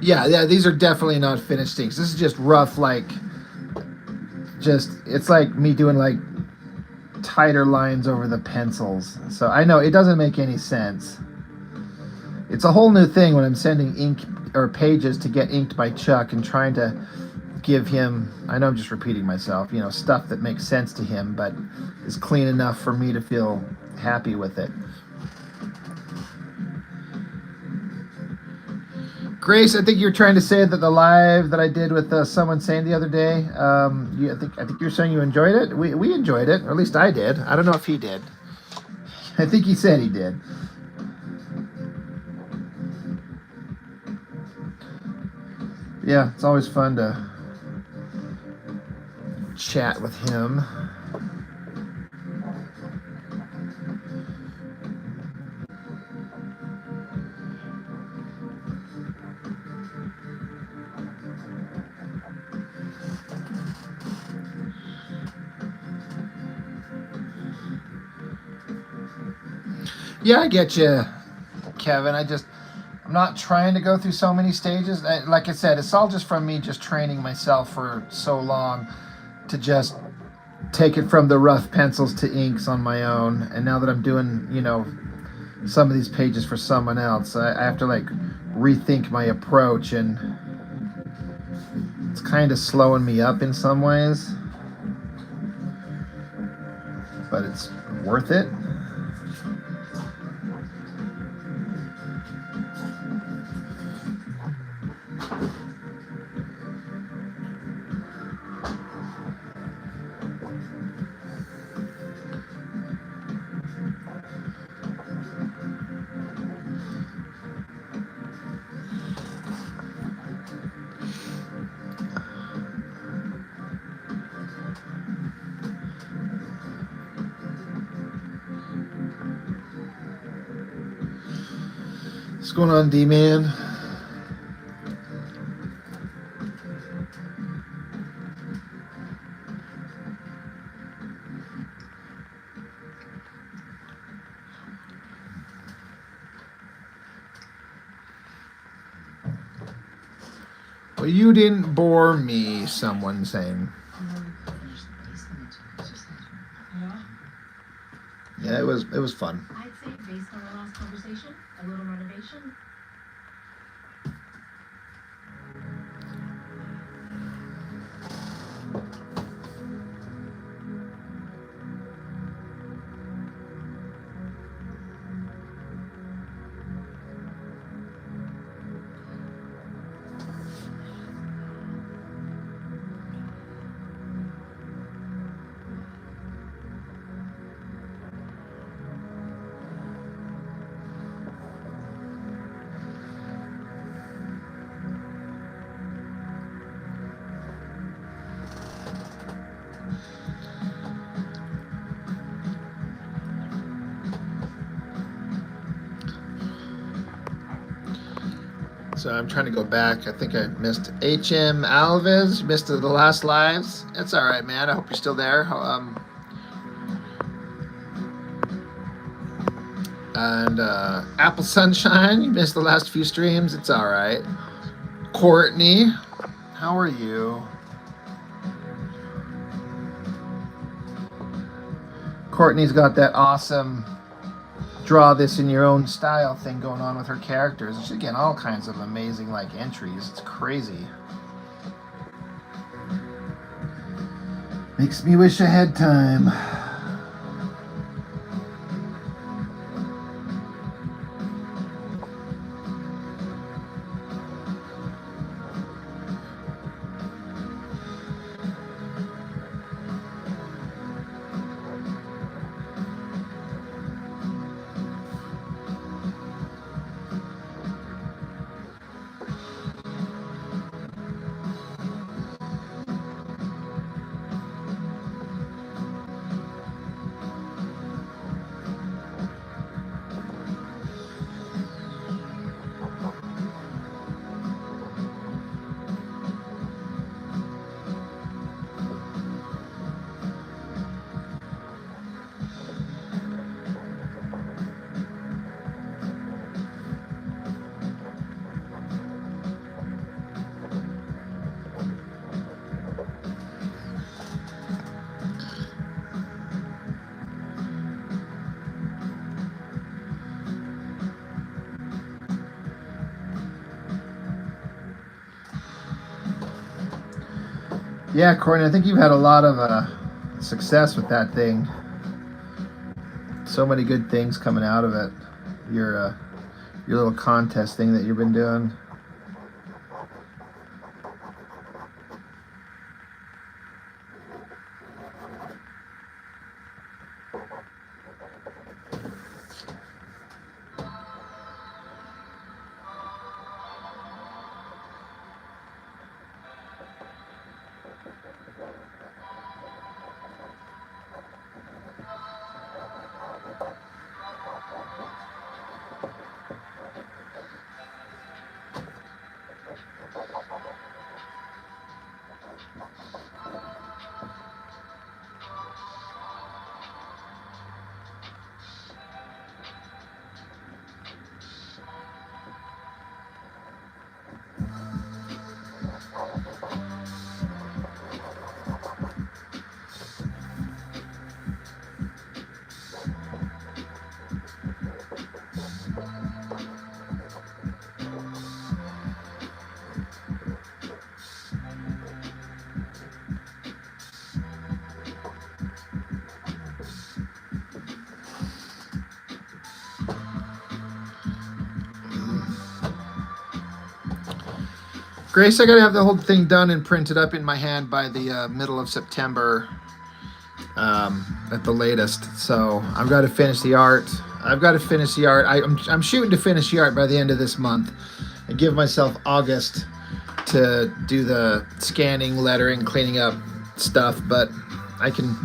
Yeah, these are definitely not finished inks. This is just rough, like, it's like me doing like tighter lines over the pencils. So I know it doesn't make any sense. It's a whole new thing when I'm sending ink or pages to get inked by Chuck and trying to give him, I know I'm just repeating myself, stuff that makes sense to him, but is clean enough for me to feel happy with it. Grace, I think you're trying to say that the live that I did with someone saying the other day, I think you're saying you enjoyed it. We enjoyed it, or at least I did. I don't know if he did. I think he said he did. Yeah, it's always fun to chat with him. Yeah, I get you, Kevin. I'm not trying to go through so many stages. Like I said, it's all just from me just training myself for so long to just take it from the rough pencils to inks on my own. And now that I'm doing, some of these pages for someone else, I have to like rethink my approach, and it's kind of slowing me up in some ways, but it's worth it. What's going on, D-Man? Well, you didn't bore me, someone saying. Yeah, it was fun. I'd say based on our last conversation, a little renovation. So I'm trying to go back. I think I missed HM Alves. Missed the last lives. It's all right, man. I hope you're still there. And Apple Sunshine, you missed the last few streams. It's all right. Courtney, how are you? Courtney's got that awesome draw this in your own style thing going on with her characters. She's getting all kinds of amazing like entries. It's crazy. Makes me wish I had time. Yeah, Courtney, I think you've had a lot of success with that thing. So many good things coming out of it. Your little contest thing that you've been doing. Grace, I gotta have the whole thing done and printed up in my hand by the middle of September at the latest. So I've got to finish the art. I'm shooting to finish the art by the end of this month and give myself August to do the scanning, lettering, cleaning up stuff. But I can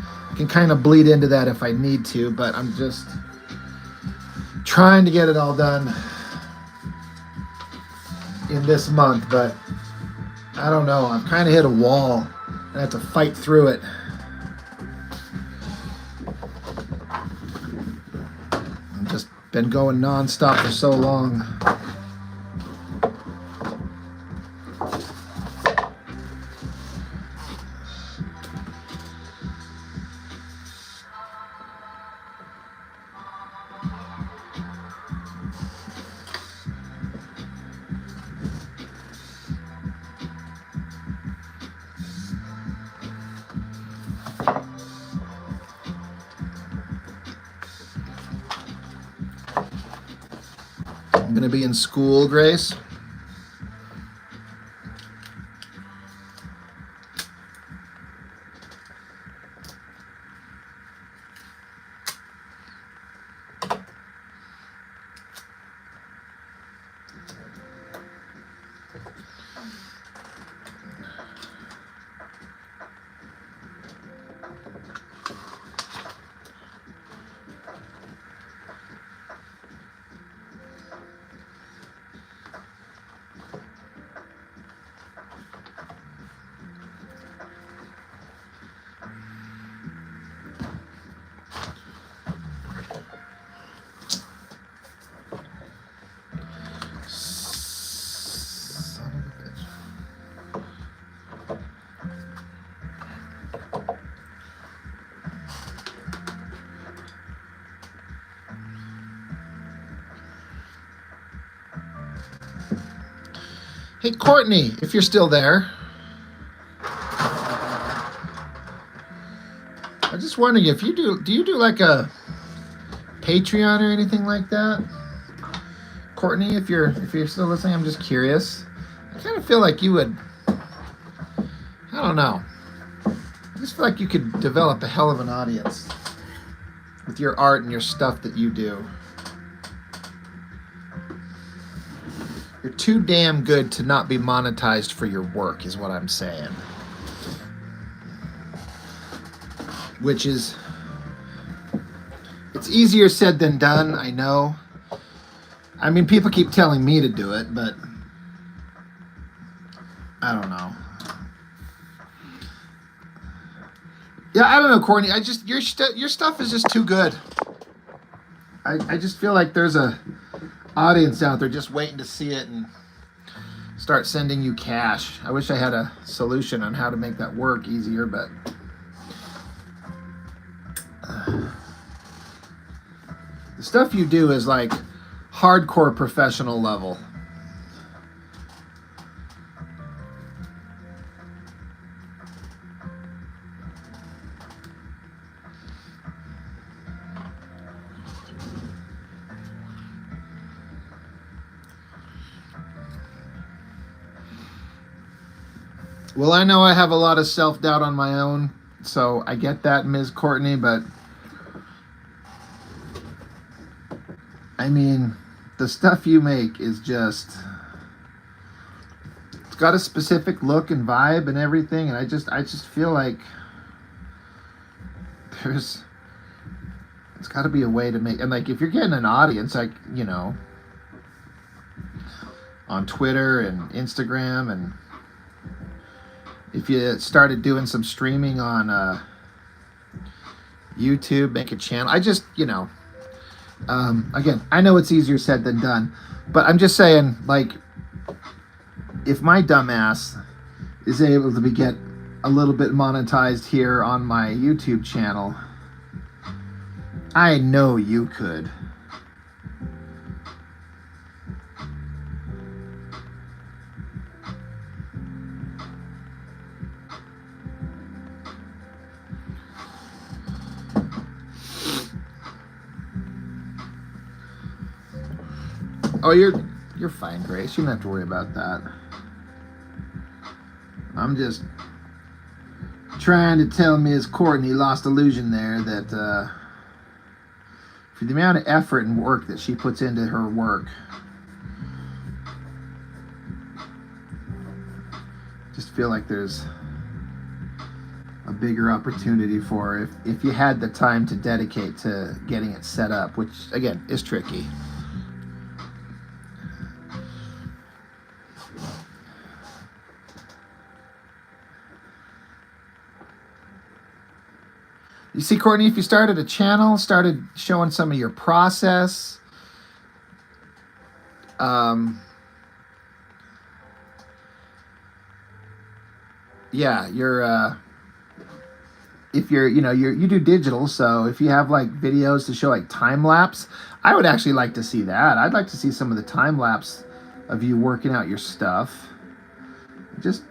kind of bleed into that if I need to. But I'm just trying to get it all done in this month. But I don't know. I've kind of hit a wall and I have to fight through it. I've just been going nonstop for so long. I'm gonna be in school, Grace. Son of a bitch. Hey, Courtney, if you're still there, I'm just wondering if you do you do like a Patreon or anything like that? Courtney, if you're still listening, I'm just curious. I kind of feel like you would, I don't know. I just feel like you could develop a hell of an audience with your art and your stuff that you do. You're too damn good to not be monetized for your work, is what I'm saying. Which is, it's easier said than done, I know. I mean, people keep telling me to do it, but I don't know. Yeah, I don't know, Courtney. Your stuff is just too good. I just feel like there's a audience out there just waiting to see it and start sending you cash. I wish I had a solution on how to make that work easier, but the stuff you do is like hardcore professional level. Well, I know I have a lot of self-doubt on my own, so I get that, Ms. Courtney, but I mean, the stuff you make is just, it's got a specific look and vibe and everything, and I just feel like there's, it's got to be a way to make, and like if you're getting an audience, like, you know, on Twitter and Instagram, and if you started doing some streaming on YouTube, make a channel. I just, you know, again, I know it's easier said than done, but I'm just saying, like, if my dumbass is able to get a little bit monetized here on my YouTube channel, I know you could. Oh, you're fine, Grace. You don't have to worry about that. I'm just trying to tell Ms. Courtney, lost illusion there, that for the amount of effort and work that she puts into her work, just feel like there's a bigger opportunity for her if you had the time to dedicate to getting it set up, which again is tricky. You see, Courtney, if you started a channel, started showing some of your process, yeah, you're, if you're, you know, you do digital, so if you have like videos to show like time lapse, I would actually like to see that. I'd like to see some of the time lapse of you working out your stuff. Just,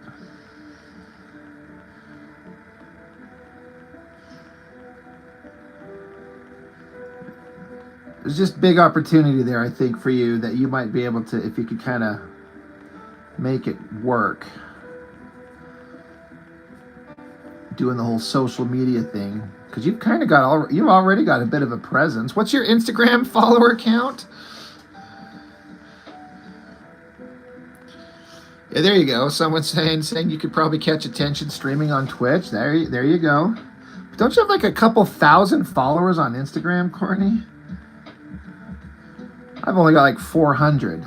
there's just big opportunity there, I think, for you that you might be able to, if you could kind of make it work. Doing the whole social media thing, because you've kind of got you've already got a bit of a presence. What's your Instagram follower count? Yeah, there you go. Someone's saying you could probably catch attention streaming on Twitch. There you go. But don't you have like a couple thousand followers on Instagram, Courtney? I've only got like 400.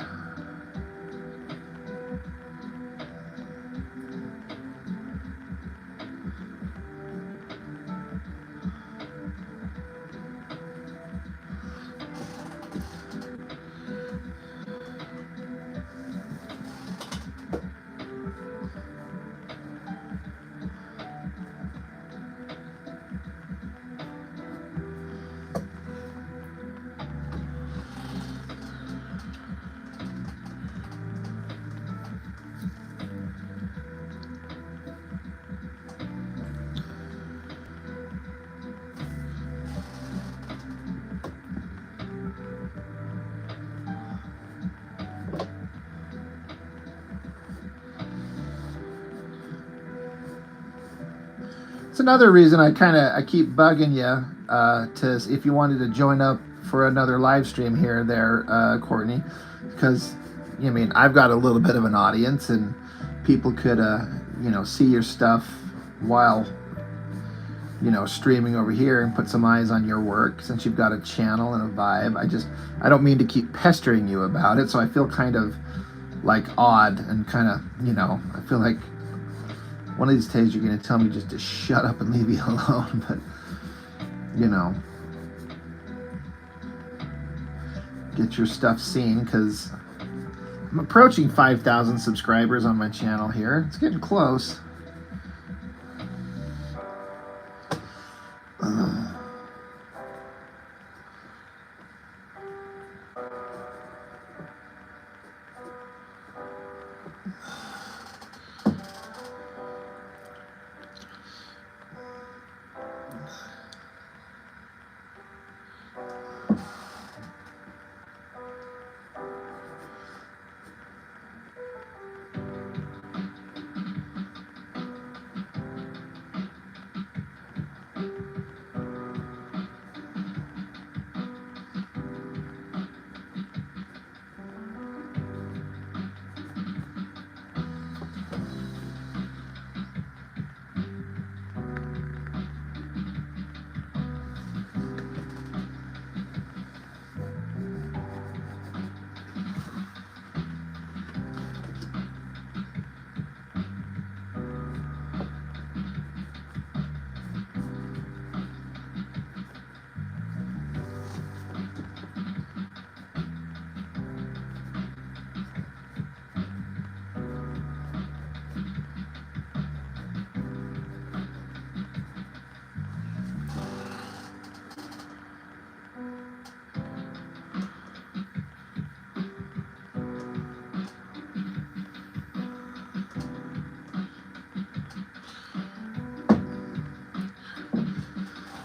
It's another reason I keep bugging you to if you wanted to join up for another live stream here or there, Courtney, because I mean I've got a little bit of an audience and people could you know, see your stuff while, you know, streaming over here and put some eyes on your work since you've got a channel and a vibe. I don't mean to keep pestering you about it, so I feel kind of like odd and kind of, you know, I feel like one of these days you're going to tell me just to shut up and leave me alone, but, you know, get your stuff seen, because I'm approaching 5,000 subscribers on my channel here. It's getting close.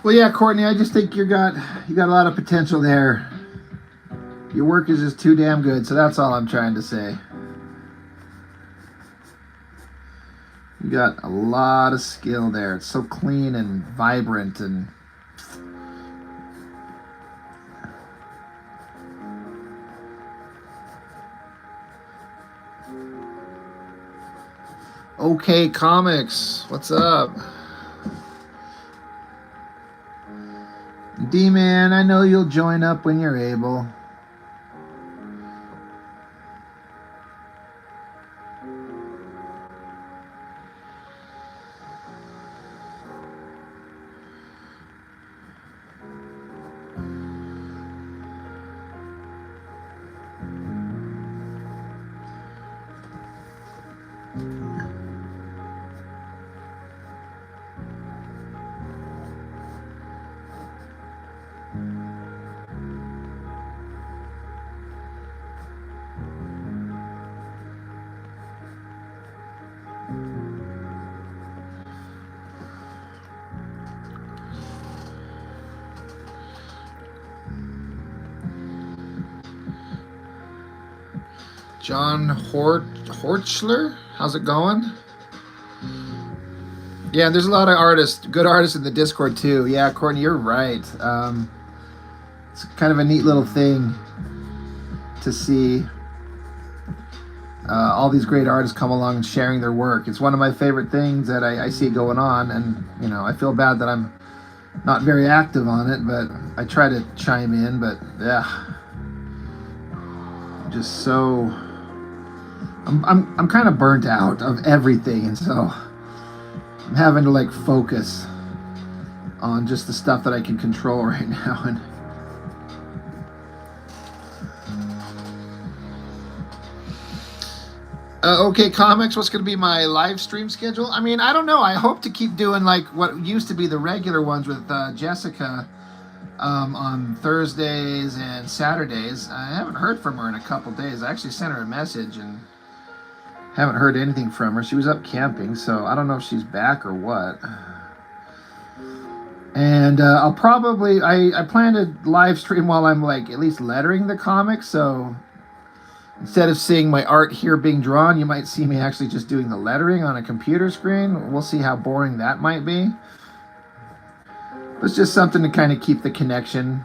Well, yeah, Courtney, I just think you got a lot of potential there. Your work is just too damn good, so that's all I'm trying to say. You got a lot of skill there. It's so clean and vibrant and okay, comics. What's up? D-Man, I know you'll join up when you're able. John Horchler, how's it going? Yeah, there's a lot of artists, good artists in the Discord too. Yeah, Courtney, you're right. It's kind of a neat little thing to see all these great artists come along and sharing their work. It's one of my favorite things that I see going on, and you know, I feel bad that I'm not very active on it, but I try to chime in. But yeah, just so I'm kind of burnt out of everything, and so I'm having to like focus on just the stuff that I can control right now. And okay, comics, what's going to be my live stream schedule? I mean, I don't know. I hope to keep doing like what used to be the regular ones with Jessica on Thursdays and Saturdays. I haven't heard from her in a couple days. I actually sent her a message and haven't heard anything from her. She was up camping, so I don't know if she's back or what. And I'll probably, I plan to live stream while I'm like at least lettering the comics, so instead of seeing my art here being drawn, you might see me actually just doing the lettering on a computer screen. We'll see how boring that might be. It's just something to kind of keep the connection.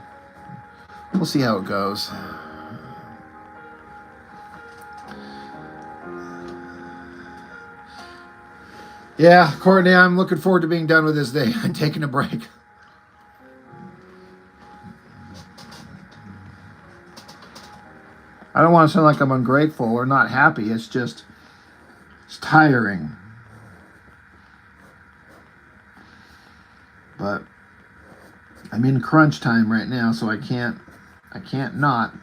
We'll see how it goes. Yeah, Courtney, I'm looking forward to being done with this day and taking a break. I don't want to sound like I'm ungrateful or not happy. It's just, it's tiring. But I'm in crunch time right now, so I can't not.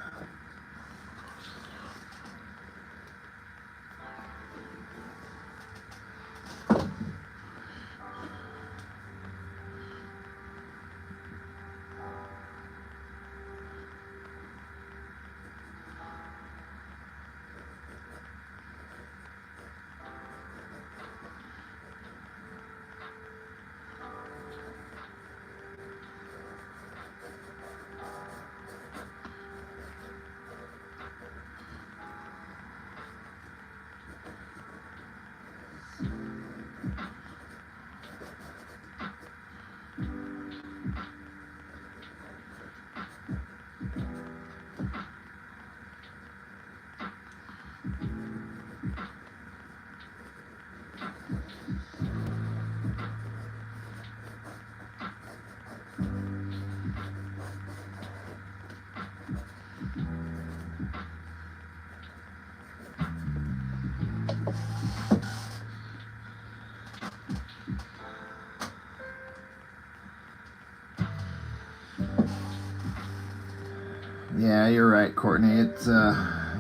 Yeah, you're right, Courtney. It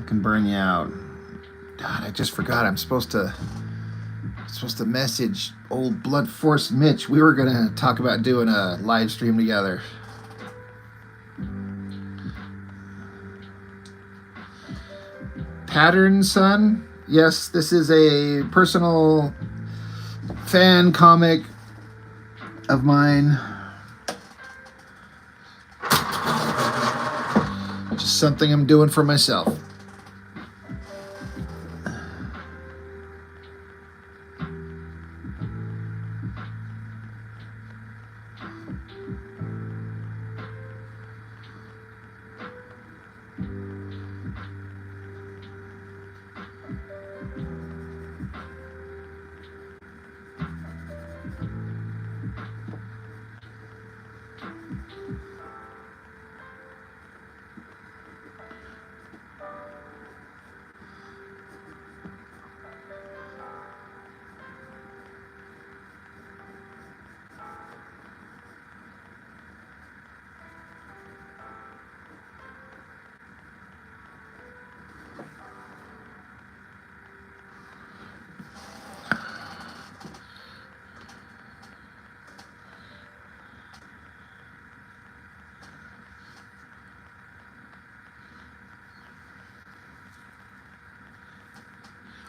can burn you out. God, I just forgot. I'm supposed to message old Blood Force Mitch. We were gonna talk about doing a live stream together. Pattern Son. Yes, this is a personal fan comic of mine. something I'm doing for myself.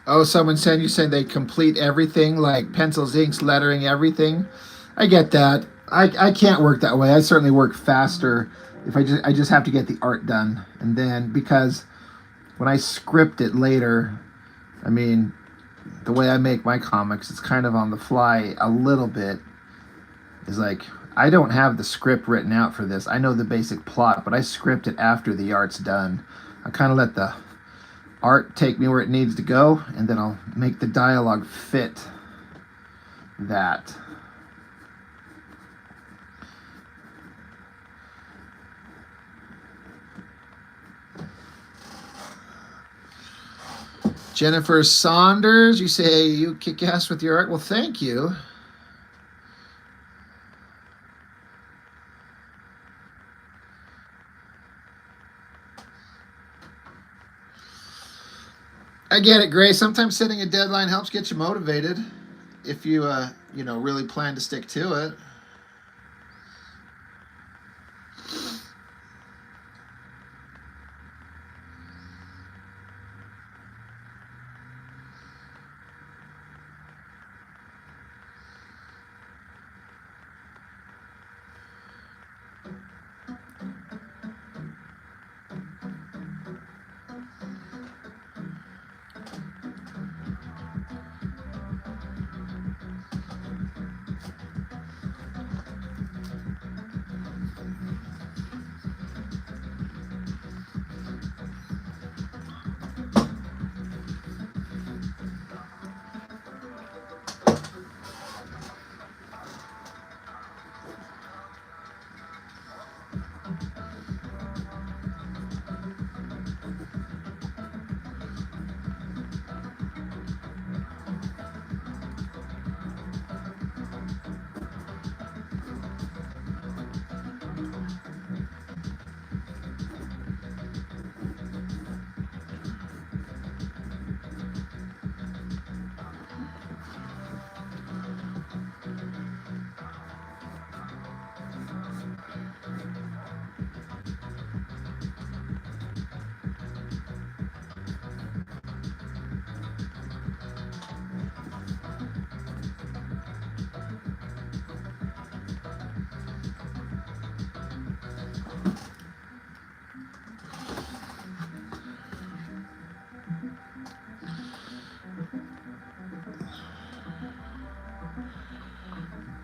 Oh, someone said you said they complete everything, like pencils, inks, lettering, everything. I get that. I can't work that way. I certainly work faster if I just have to get the art done. And then because when I script it later, I mean, the way I make my comics, it's kind of on the fly a little bit. Is like I don't have the script written out for this. I know the basic plot, but I script it after the art's done. I kind of let the art take me where it needs to go, and then I'll make the dialogue fit that. Jennifer Saunders, you say you kick ass with your art. Well, thank you. I get it, Gray. Sometimes setting a deadline helps get you motivated if you, really plan to stick to it.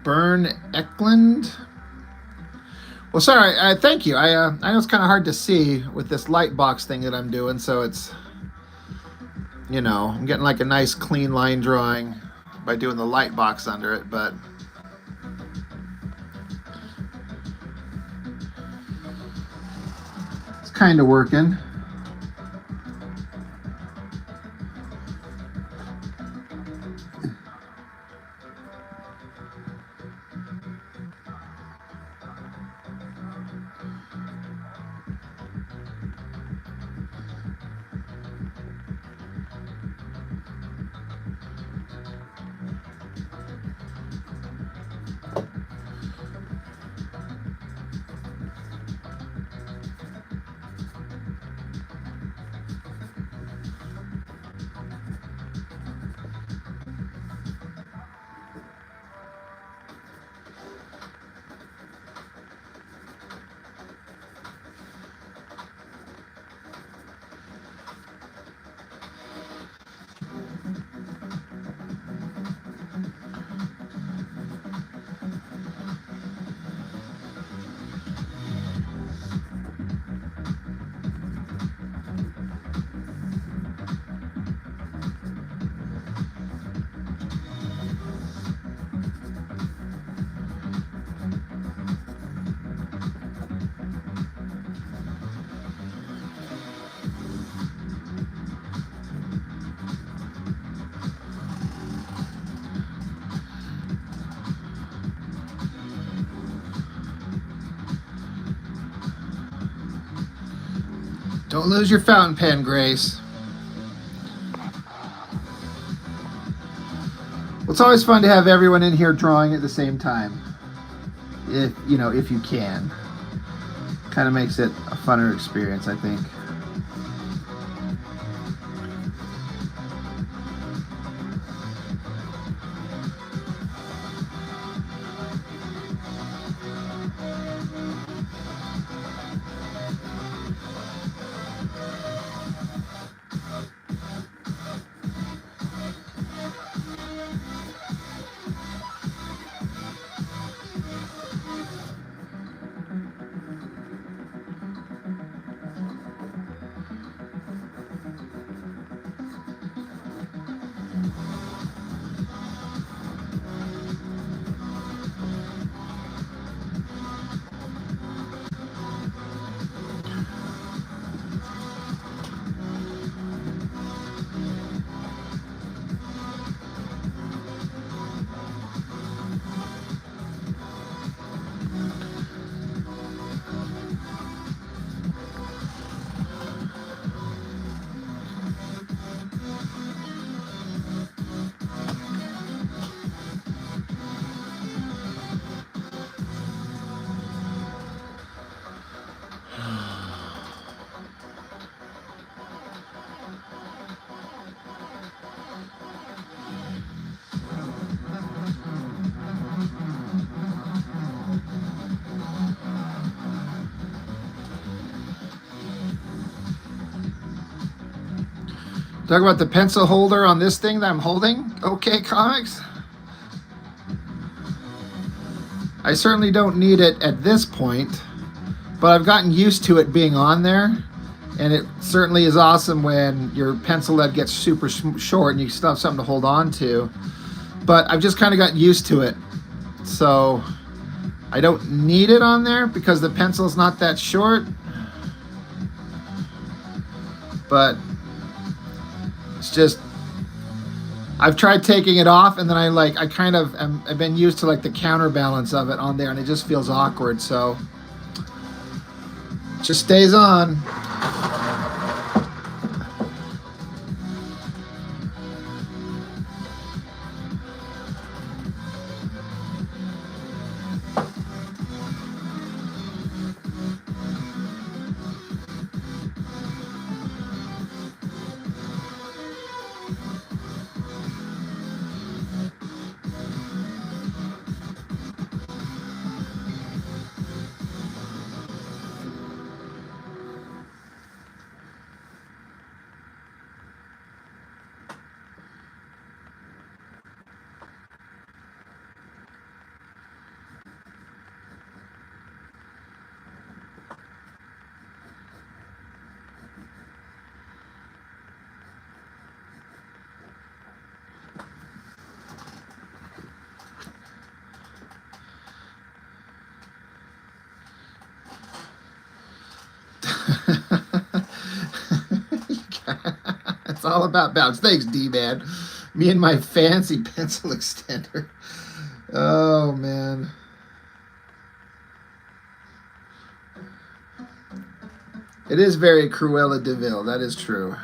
Bern Eklund. Well, sorry. Thank you. I know it's kind of hard to see with this light box thing that I'm doing, so it's, I'm getting like a nice clean line drawing by doing the light box under it, but it's kind of working. Don't lose your fountain pen, Grace. Well, it's always fun to have everyone in here drawing at the same time. If you can. Kind of makes it a funner experience, I think. Talk about the pencil holder on this thing that I'm holding. Okay, comics. I certainly don't need it at this point, but I've gotten used to it being on there, and it certainly is awesome when your pencil lead gets super short and you still have something to hold on to. But I've just kind of gotten used to it, so I don't need it on there because the pencil's not that short. But it's just, I've tried taking it off, and then I've been used to like the counterbalance of it on there, and it just feels awkward, so it just stays on. It's all about balance. Thanks, D-Man. Me and my fancy pencil extender. Oh, man. It is very Cruella de Vil. That is true.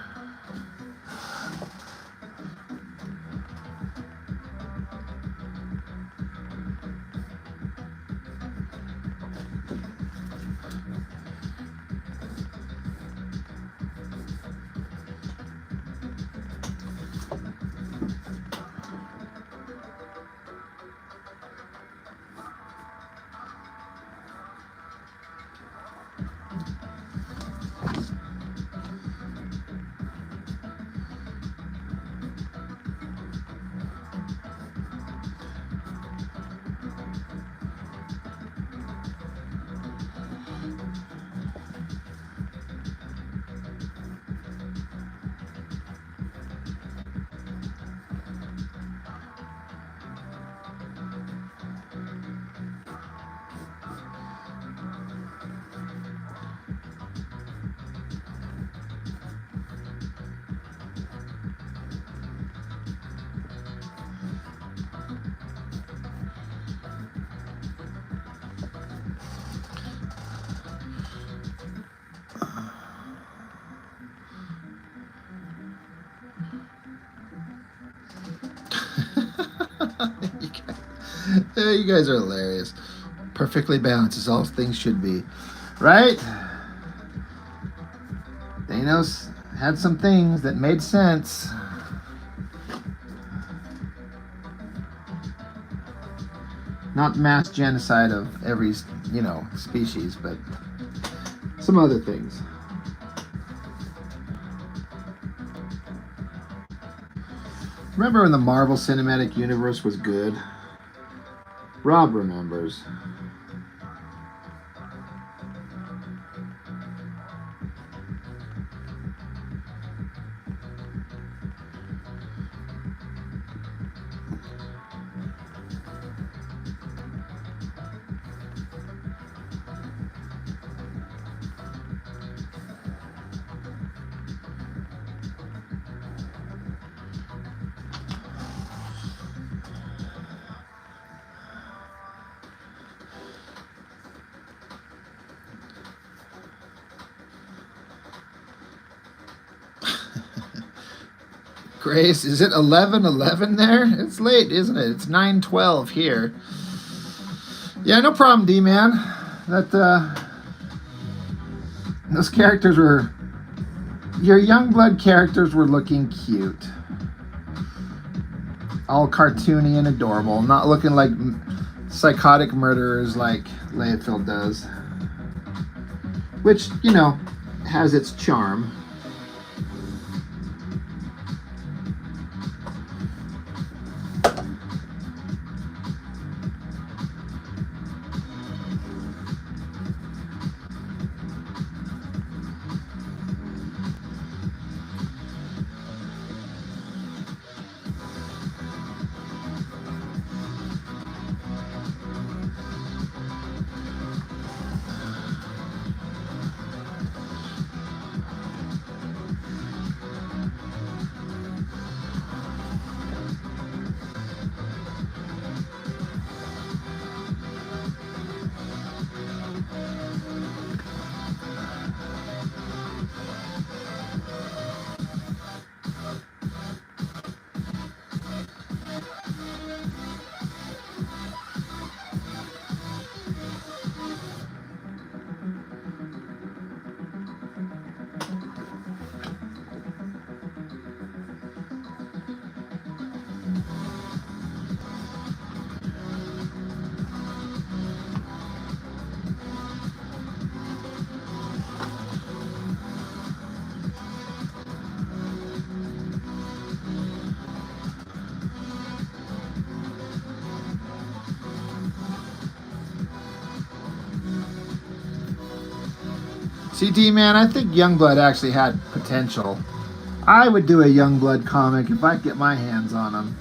Yeah, you guys are hilarious. Perfectly balanced as all things should be. Right? Thanos had some things that made sense. Not mass genocide of every, species, but some other things. Remember when the Marvel Cinematic Universe was good? Rob remembers. Grace, is it 11:11 there? It's late, isn't it? It's 9:12 here. Yeah, no problem, D-Man. That those characters were, your Youngblood characters were looking cute. All cartoony and adorable, not looking like psychotic murderers like Layfield does. Which, has its charm. CD man, I think Youngblood actually had potential. I would do a Youngblood comic if I could get my hands on him.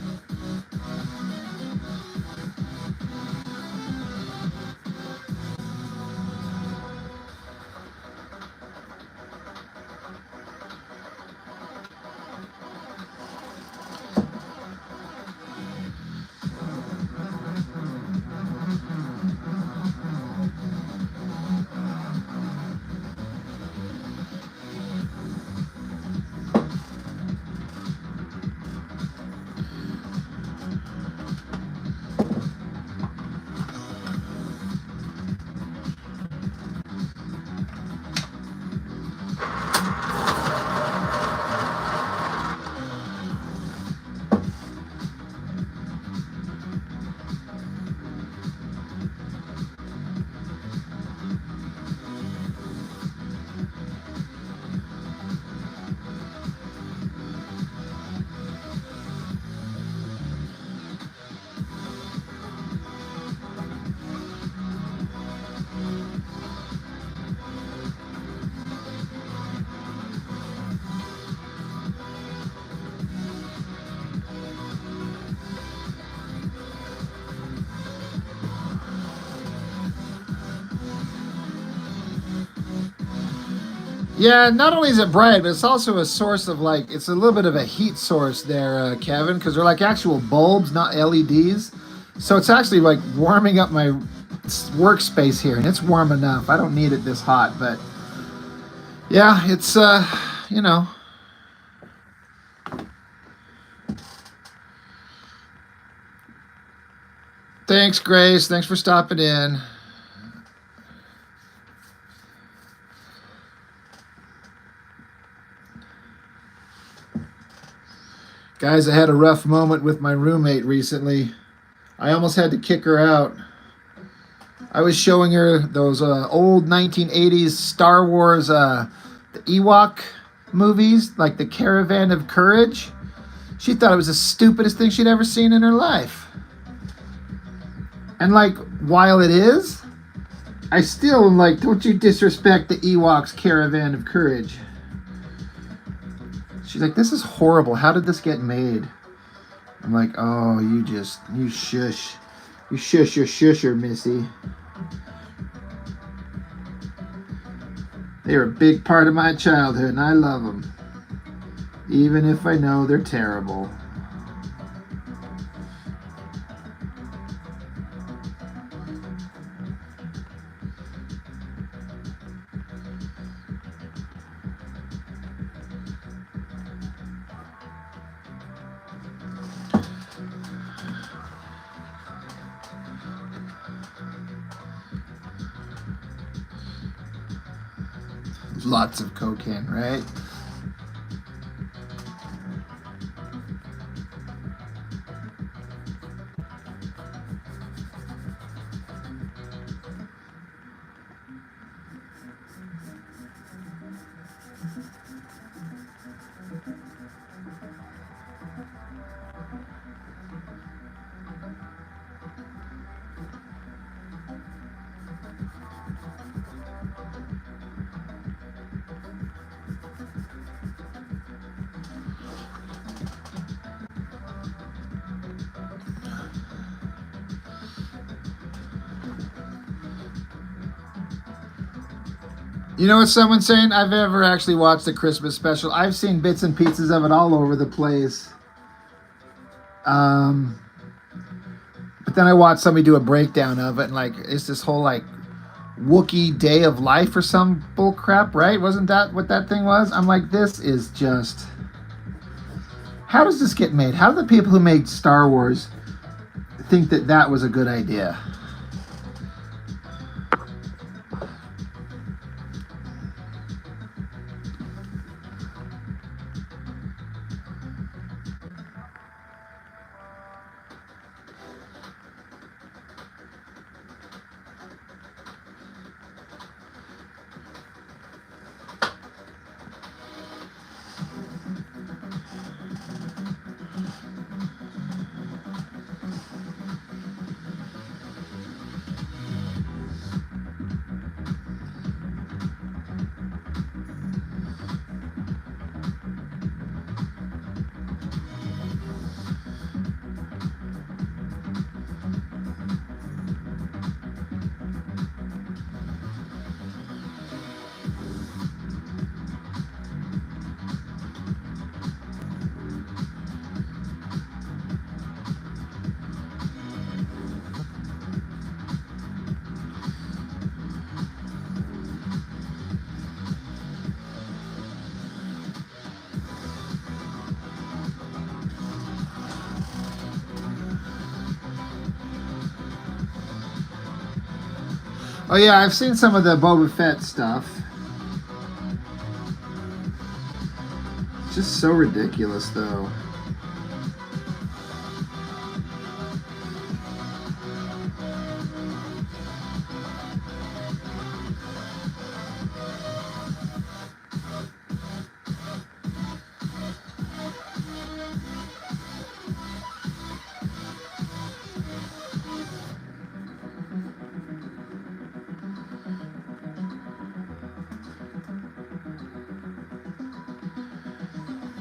Yeah, not only is it bright, but it's also a source of it's a little bit of a heat source there, Kevin, because they're like actual bulbs, not LEDs. So it's actually like warming up my workspace here, and it's warm enough. I don't need it this hot, but yeah, it's you know. Thanks, Grace. Thanks for stopping in. Guys, I had a rough moment with my roommate recently. I almost had to kick her out. I was showing her those old 1980s Star Wars the Ewok movies, like the Caravan of Courage. She thought it was the stupidest thing she'd ever seen in her life. And like, while it is, I still am like, don't you disrespect the Ewoks' Caravan of Courage. She's like, this is horrible. How did this get made? I'm like, oh, you shush. You shush your shusher, Missy. They're a big part of my childhood, and I love them. Even if I know they're terrible. Lots of cocaine, right? You know what someone's saying? I've ever actually watched the Christmas special. I've seen bits and pieces of it all over the place. But then I watched somebody do a breakdown of it, and like, it's this whole like Wookiee day of life or some bull crap, right? Wasn't that what that thing was? I'm like, this is just... How does this get made? How do the people who made Star Wars think that that was a good idea? Oh yeah, I've seen some of the Boba Fett stuff. It's just so ridiculous, though.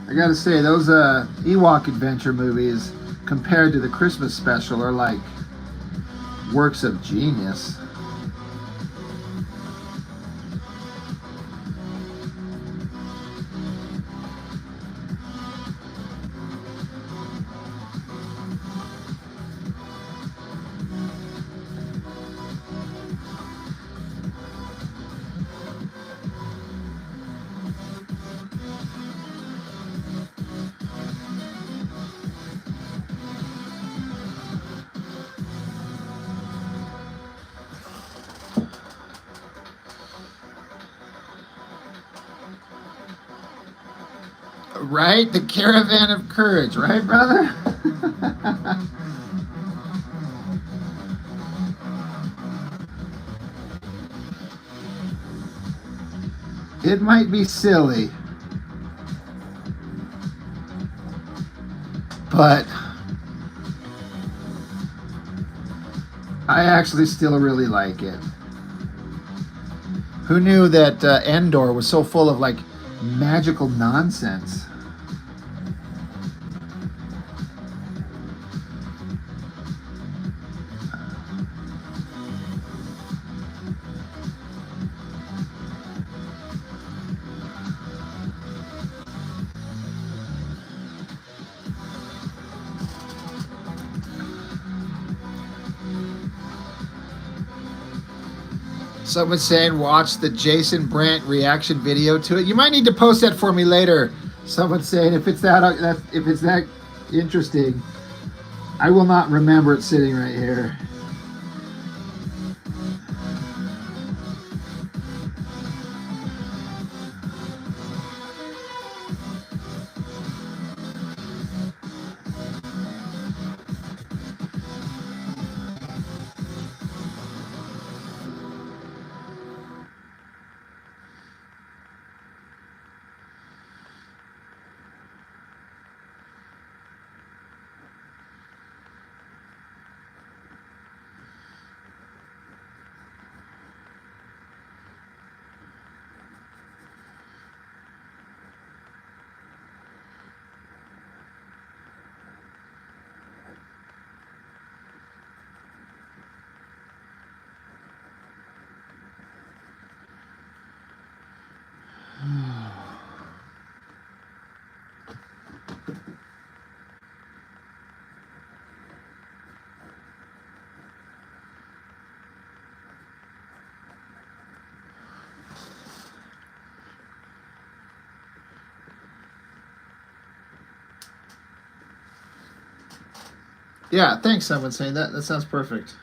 I gotta say, those Ewok adventure movies, compared to the Christmas special, are like works of genius. Right? The caravan of courage, right, brother? It might be silly, but I actually still really like it. Who knew that Endor was so full of like magical nonsense? Someone's saying watch the Jason Brandt reaction video to it. You might need to post that for me later. Someone's saying if it's that interesting, I will not remember it sitting right here. Yeah, thanks. Someone's saying that. That sounds perfect.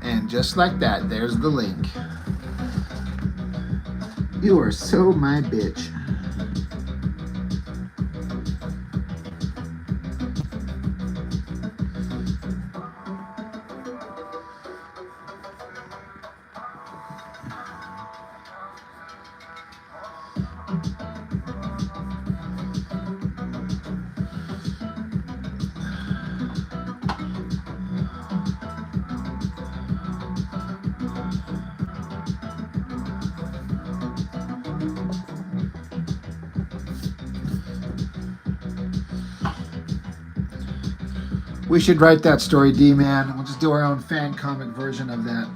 And just like that, there's the link. You are so my bitch. We should write that story, D-Man. We'll just do our own fan comic version of that.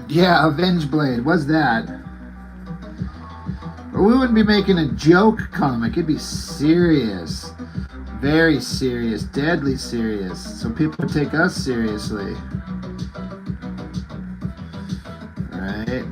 Yeah, Avenge Blade. What's that? Or we wouldn't be making a joke comic. It'd be serious. Very serious. Deadly serious. So people would take us seriously. Right?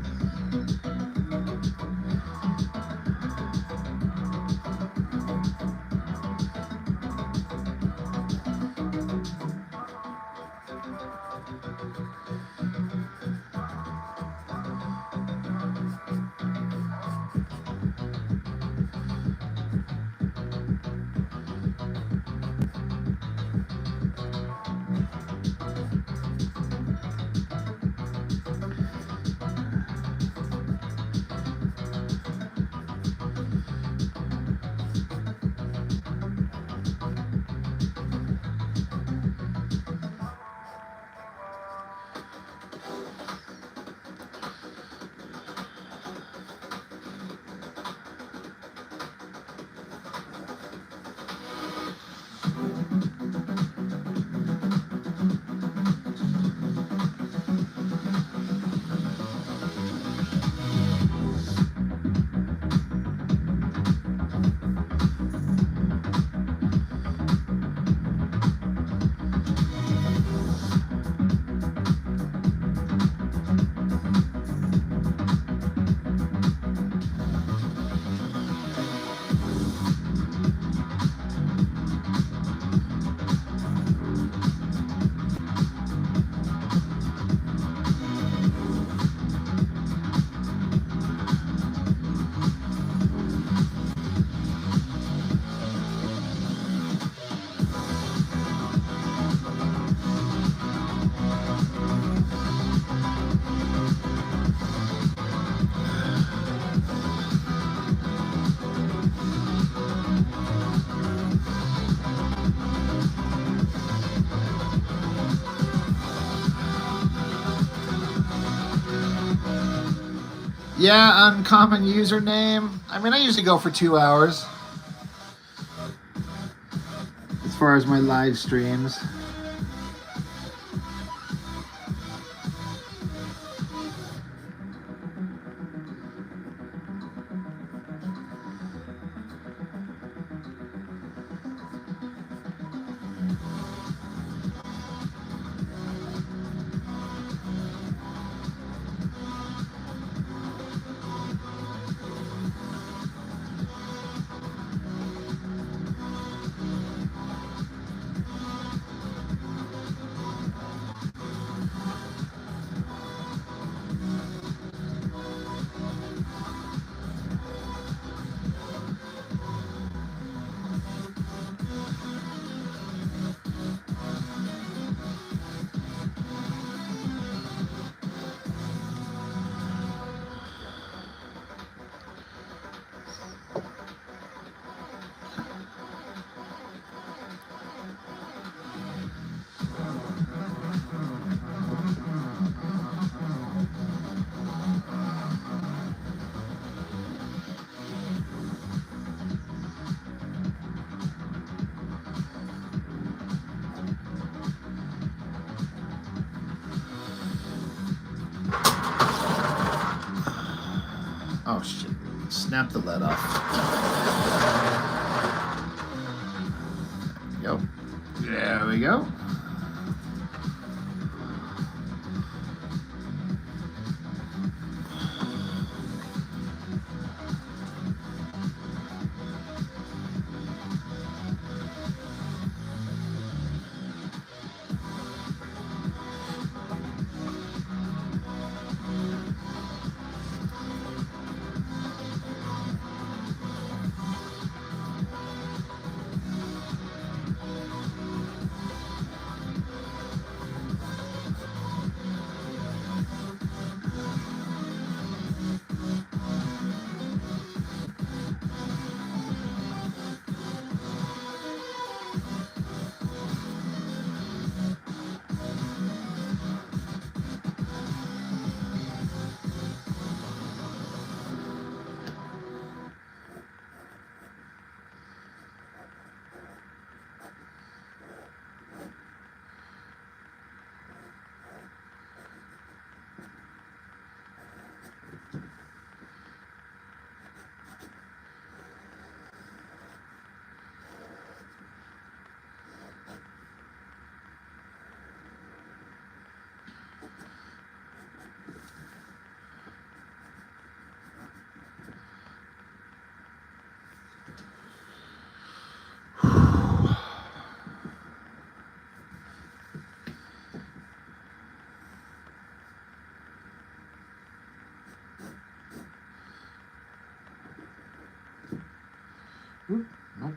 Yeah, uncommon username. I mean, I usually go for 2 hours as far as my live streams. Oh shit. Snap the lead off. There we go. There we go. Oop, nope.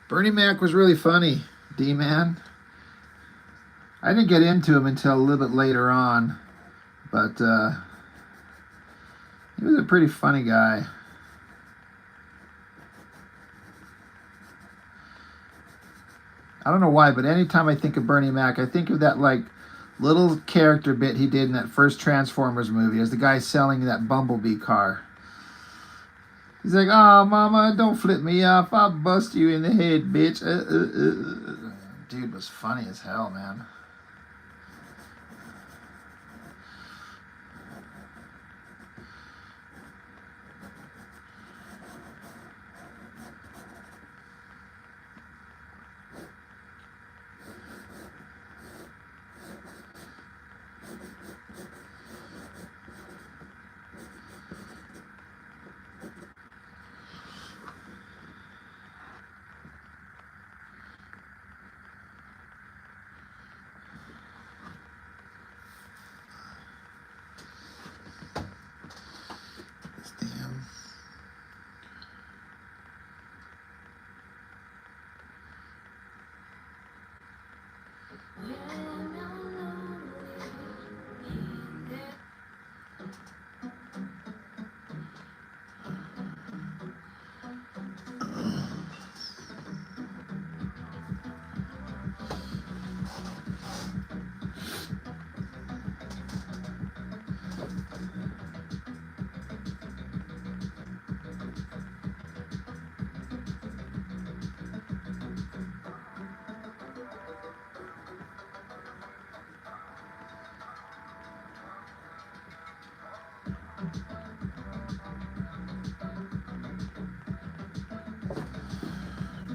Bernie Mac was really funny, D-Man. I didn't get into him until a little bit later on, but he was a pretty funny guy. I don't know why, but anytime I think of Bernie Mac, I think of that like little character bit he did in that first Transformers movie as the guy selling that Bumblebee car. He's like, "Oh, mama, don't flip me off. I'll bust you in the head, bitch." Dude was funny as hell, man.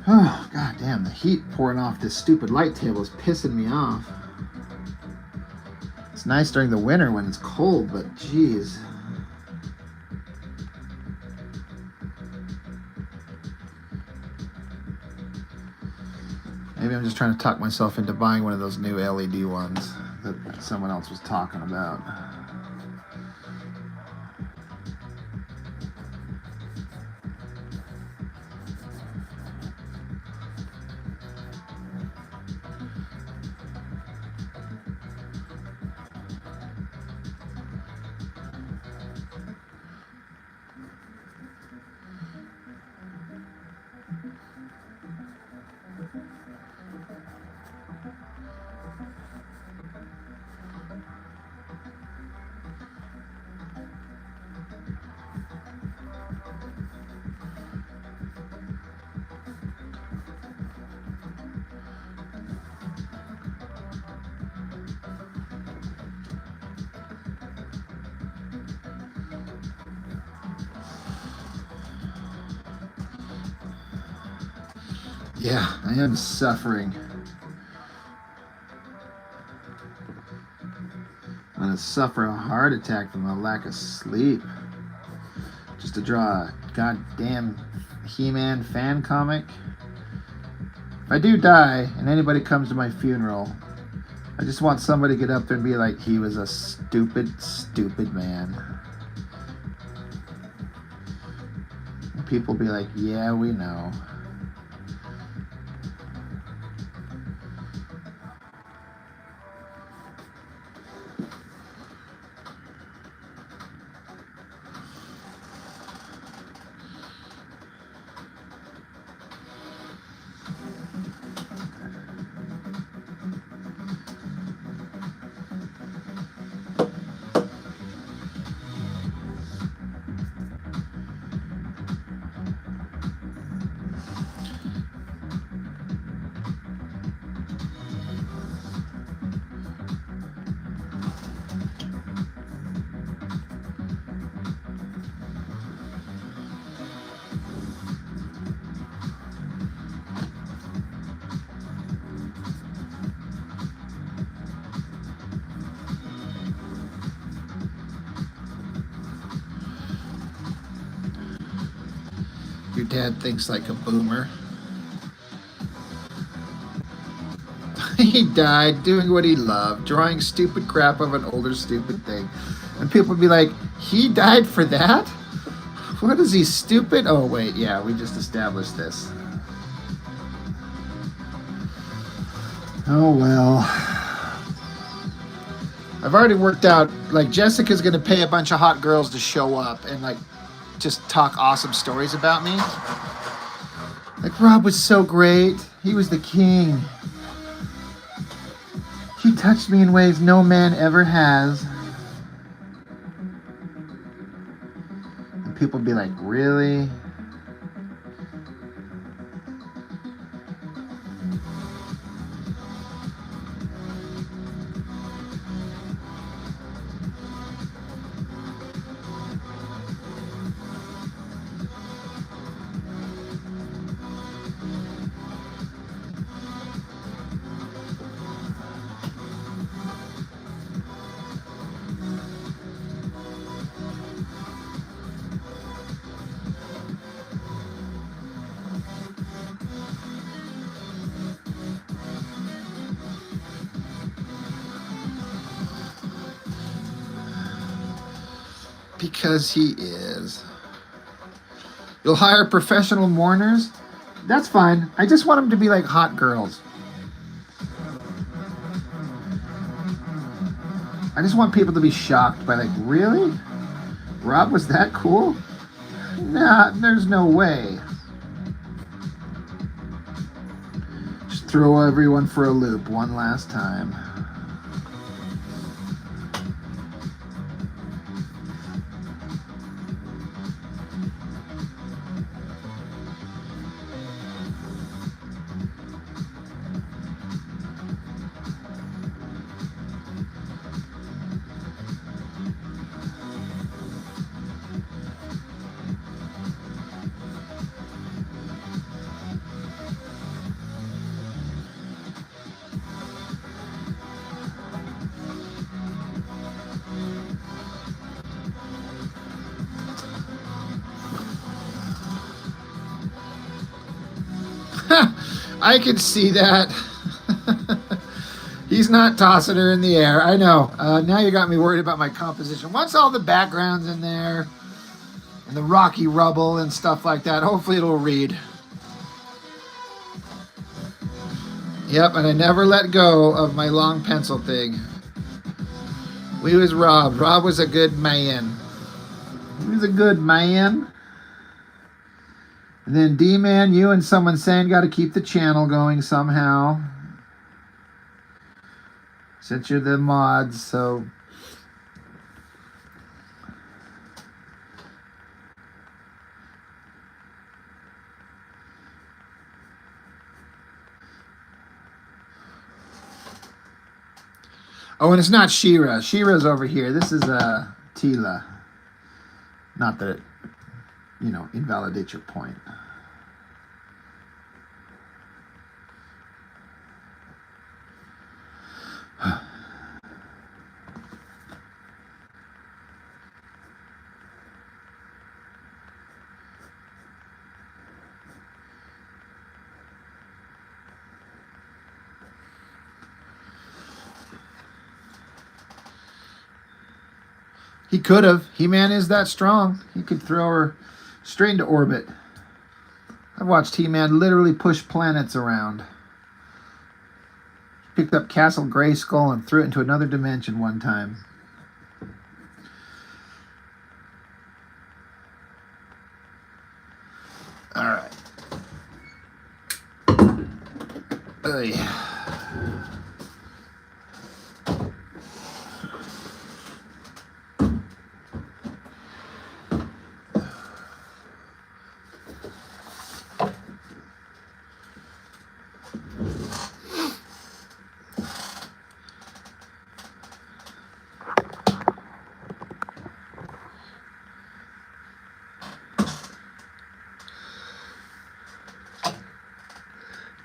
Oh, god damn, the heat pouring off this stupid light table is pissing me off. It's nice during the winter when it's cold, but geez. Maybe I'm just trying to talk myself into buying one of those new LED ones that someone else was talking about. Yeah, I am suffering. I'm gonna suffer a heart attack from a lack of sleep. Just to draw a goddamn He-Man fan comic. If I do die and anybody comes to my funeral, I just want somebody to get up there and be like, he was a stupid, stupid man. And people be like, yeah, we know. Your dad thinks like a boomer. He died doing what he loved, drawing stupid crap of an older stupid thing. And people would be like, he died for that? What is he, stupid? Oh, wait, yeah, we just established this. Oh, well. I've already worked out, like, Jessica's going to pay a bunch of hot girls to show up and, like, just talk awesome stories about me. Like, Rob was so great. He was the king. He touched me in ways no man ever has. And people be like, really? Because he is. You'll hire professional mourners? That's fine. I just want them to be like hot girls. I just want people to be shocked by, like, really? Rob was that cool? Nah, there's no way. Just throw everyone for a loop one last time. I could see that. He's not tossing her in the air. I know. Now you got me worried about my composition. Once all the background's in there and the rocky rubble and stuff like that, hopefully it'll read. Yep, and I never let go of my long pencil thing. We was Rob. Rob was a good man. He was a good man. And then D-Man, you and someone saying got to keep the channel going somehow. Since you're the mods, so... Oh, and it's not Shira. Shira's over here. This is Tila. Not that it, invalidates your point. He could have. He-Man is that strong. He could throw her straight into orbit. I've watched He-Man literally push planets around. Picked up Castle Grayskull and threw it into another dimension one time. All right. Oy.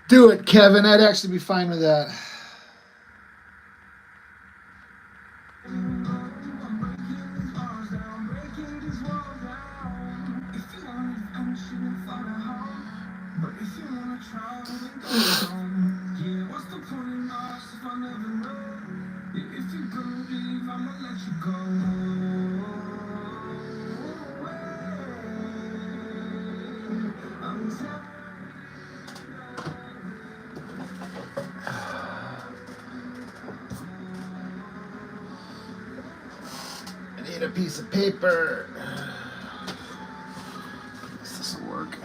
Do it, Kevin. I'd actually be fine with that. I need a piece of paper. This will work.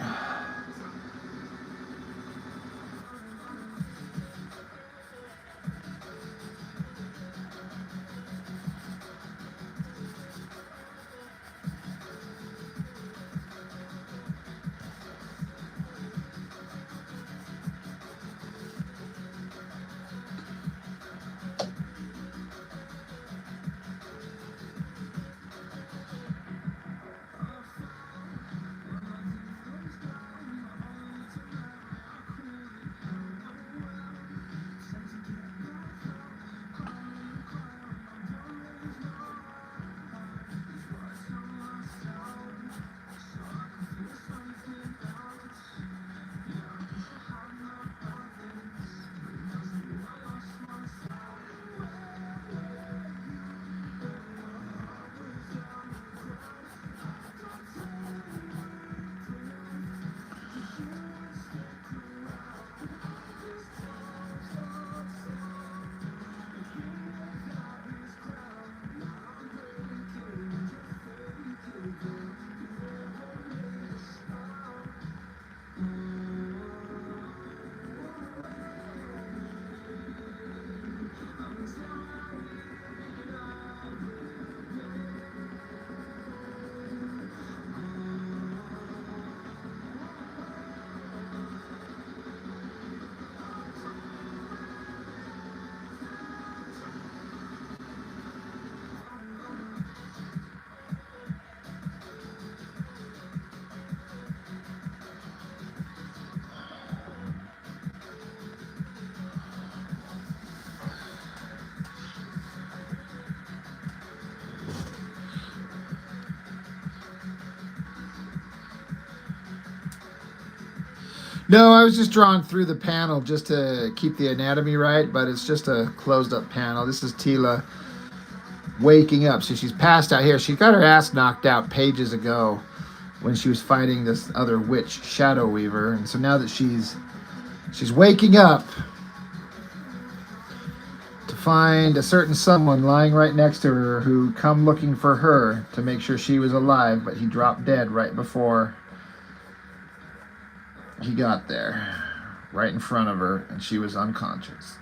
No, I was just drawing through the panel just to keep the anatomy right, but it's just a closed up panel. This is Tila waking up. So she's passed out here. She got her ass knocked out pages ago when she was fighting this other witch, Shadow Weaver. And so now that she's waking up to find a certain someone lying right next to her who come looking for her to make sure she was alive, but he dropped dead right before he got there, right in front of her, and she was unconscious.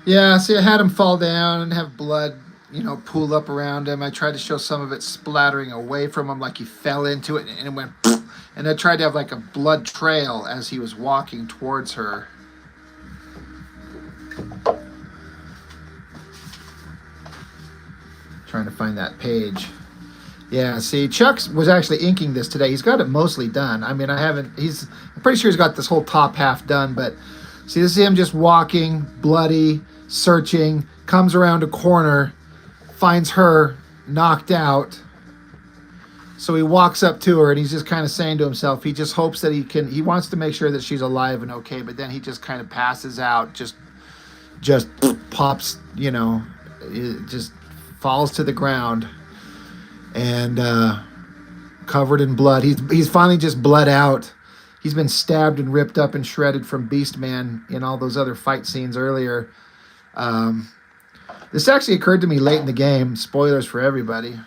Yeah, see, I had him fall down and have blood, pool up around him. I tried to show some of it splattering away from him, like he fell into it and it went. And I tried to have like a blood trail as he was walking towards her. Trying to find that page. Yeah, see, Chuck was actually inking this today. He's got it mostly done. I mean, I'm pretty sure he's got this whole top half done, but see, this is him just walking, bloody, searching, comes around a corner, finds her knocked out. So he walks up to her and he's just kind of saying to himself, he just hopes that he wants to make sure that she's alive and okay, but then he just kind of passes out, just pops, it just falls to the ground and covered in blood. He's finally just bled out. He's been stabbed and ripped up and shredded from Beastman in all those other fight scenes earlier. This actually occurred to me late in the game. Spoilers for everybody.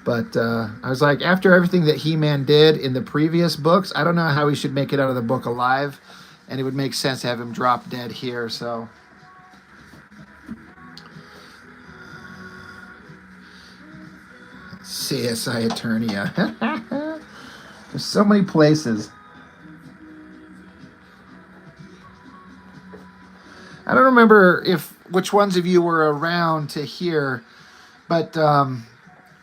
But I was like, after everything that He-Man did in the previous books, I don't know how he should make it out of the book alive. And it would make sense to have him drop dead here, so... CSI Eternia. There's so many places. I don't remember which ones of you were around to hear, but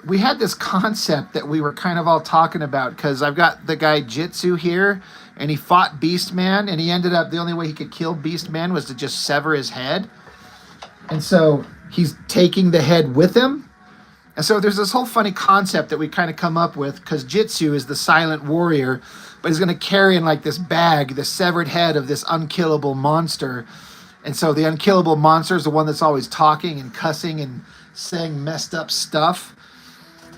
we had this concept that we were kind of all talking about, because I've got the guy Jitsu here, and he fought Beastman, and he ended up, the only way he could kill Beastman was to just sever his head. And so he's taking the head with him. And so there's this whole funny concept that we kind of come up with, because Jitsu is the silent warrior, but he's going to carry in like this bag the severed head of this unkillable monster. And so the unkillable monster is the one that's always talking and cussing and saying messed up stuff,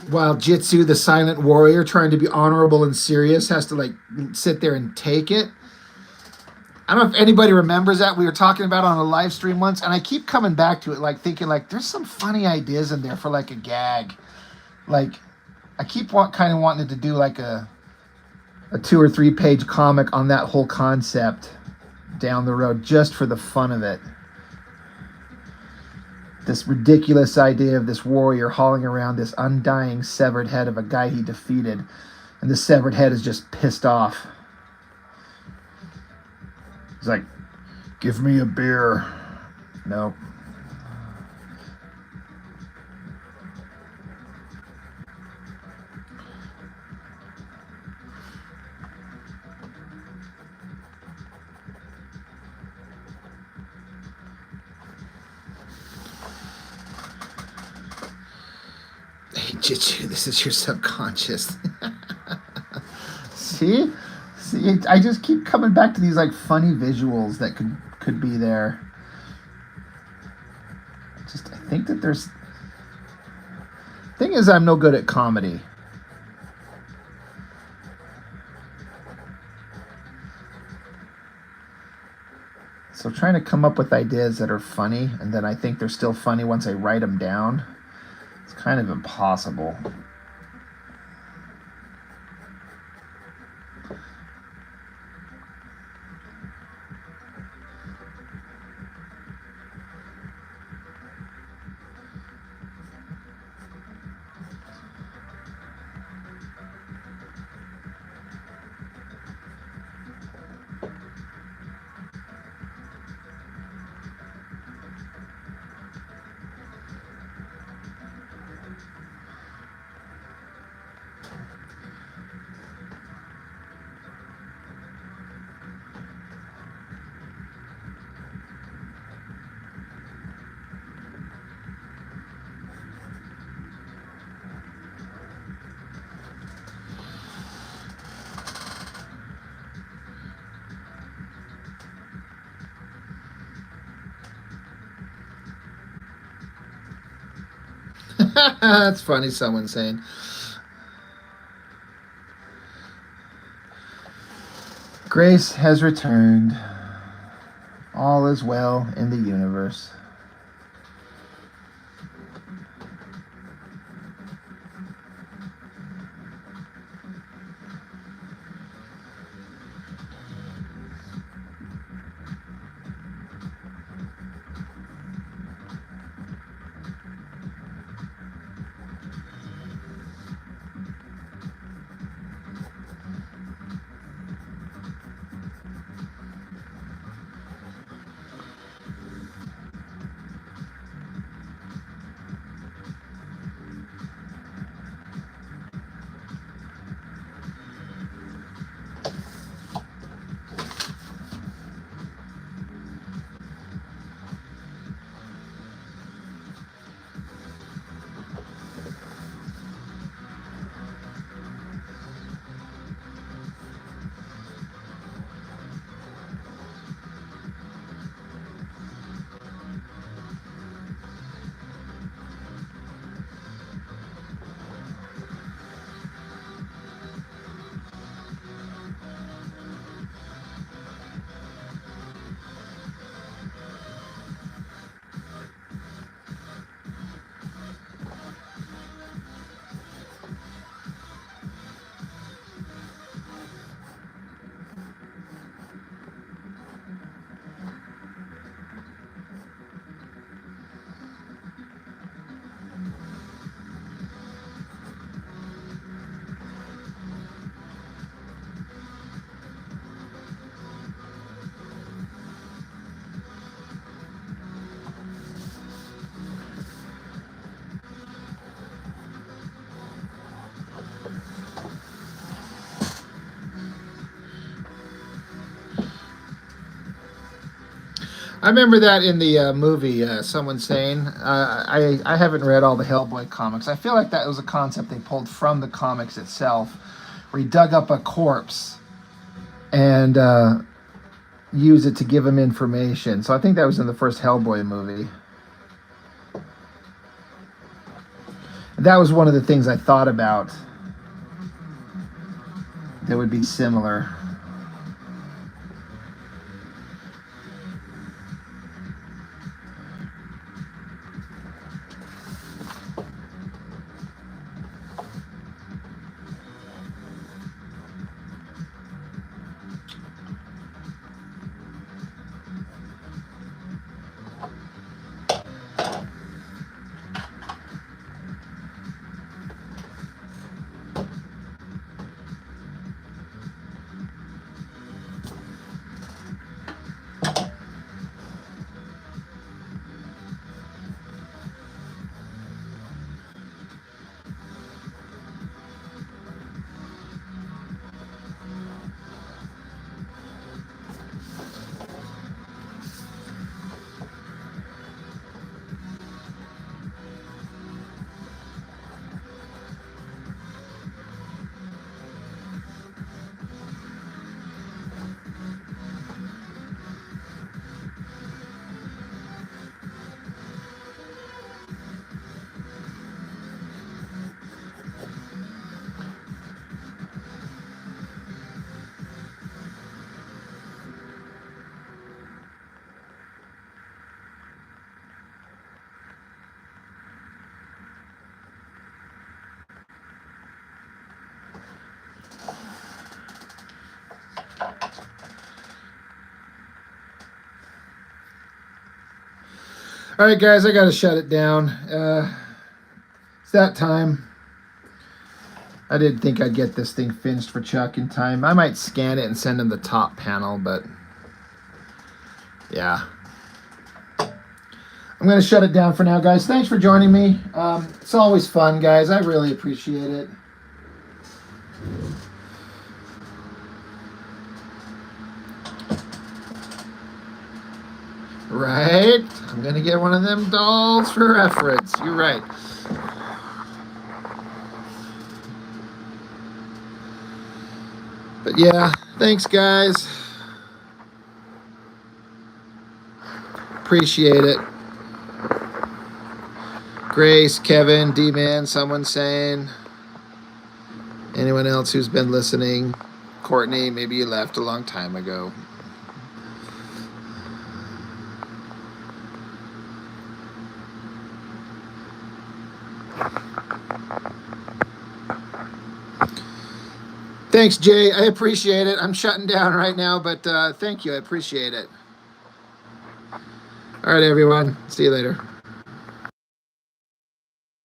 while Jitsu, the silent warrior, trying to be honorable and serious, has to like sit there and take it. I don't know if anybody remembers that. We were talking about it on a live stream once, and I keep coming back to it, like thinking like there's some funny ideas in there for like a gag. Like I keep kind of wanting to do like a 2 or 3 page comic on that whole concept down the road, just for the fun of it. This ridiculous idea of this warrior hauling around this undying severed head of a guy he defeated, and the severed head is just pissed off. He's like, "Give me a beer." Nope. Hey, Jitsu, this is your subconscious. See? See, I just keep coming back to these like funny visuals that could be there. I think that there's... Thing is, I'm no good at comedy. So trying to come up with ideas that are funny, and then I think they're still funny once I write them down, it's kind of impossible. That's funny, someone saying. Grace has returned. All is well in the universe. I remember that in the movie, someone saying, I haven't read all the Hellboy comics. I feel like that was a concept they pulled from the comics itself, where he dug up a corpse and used it to give him information. So I think that was in the first Hellboy movie. That was one of the things I thought about that would be similar. All right, guys, I got to shut it down. It's that time. I didn't think I'd get this thing finished for Chuck in time. I might scan it and send him the top panel, but yeah. I'm going to shut it down for now, guys. Thanks for joining me. It's always fun, guys. I really appreciate it. Right? I'm going to get one of them dolls for reference. You're right. But yeah, thanks, guys. Appreciate it. Grace, Kevin, D-Man, someone saying. Anyone else who's been listening? Courtney, maybe you left a long time ago. Thanks, Jay. I appreciate it. I'm shutting down right now, but thank you. I appreciate it. All right, everyone. See you later.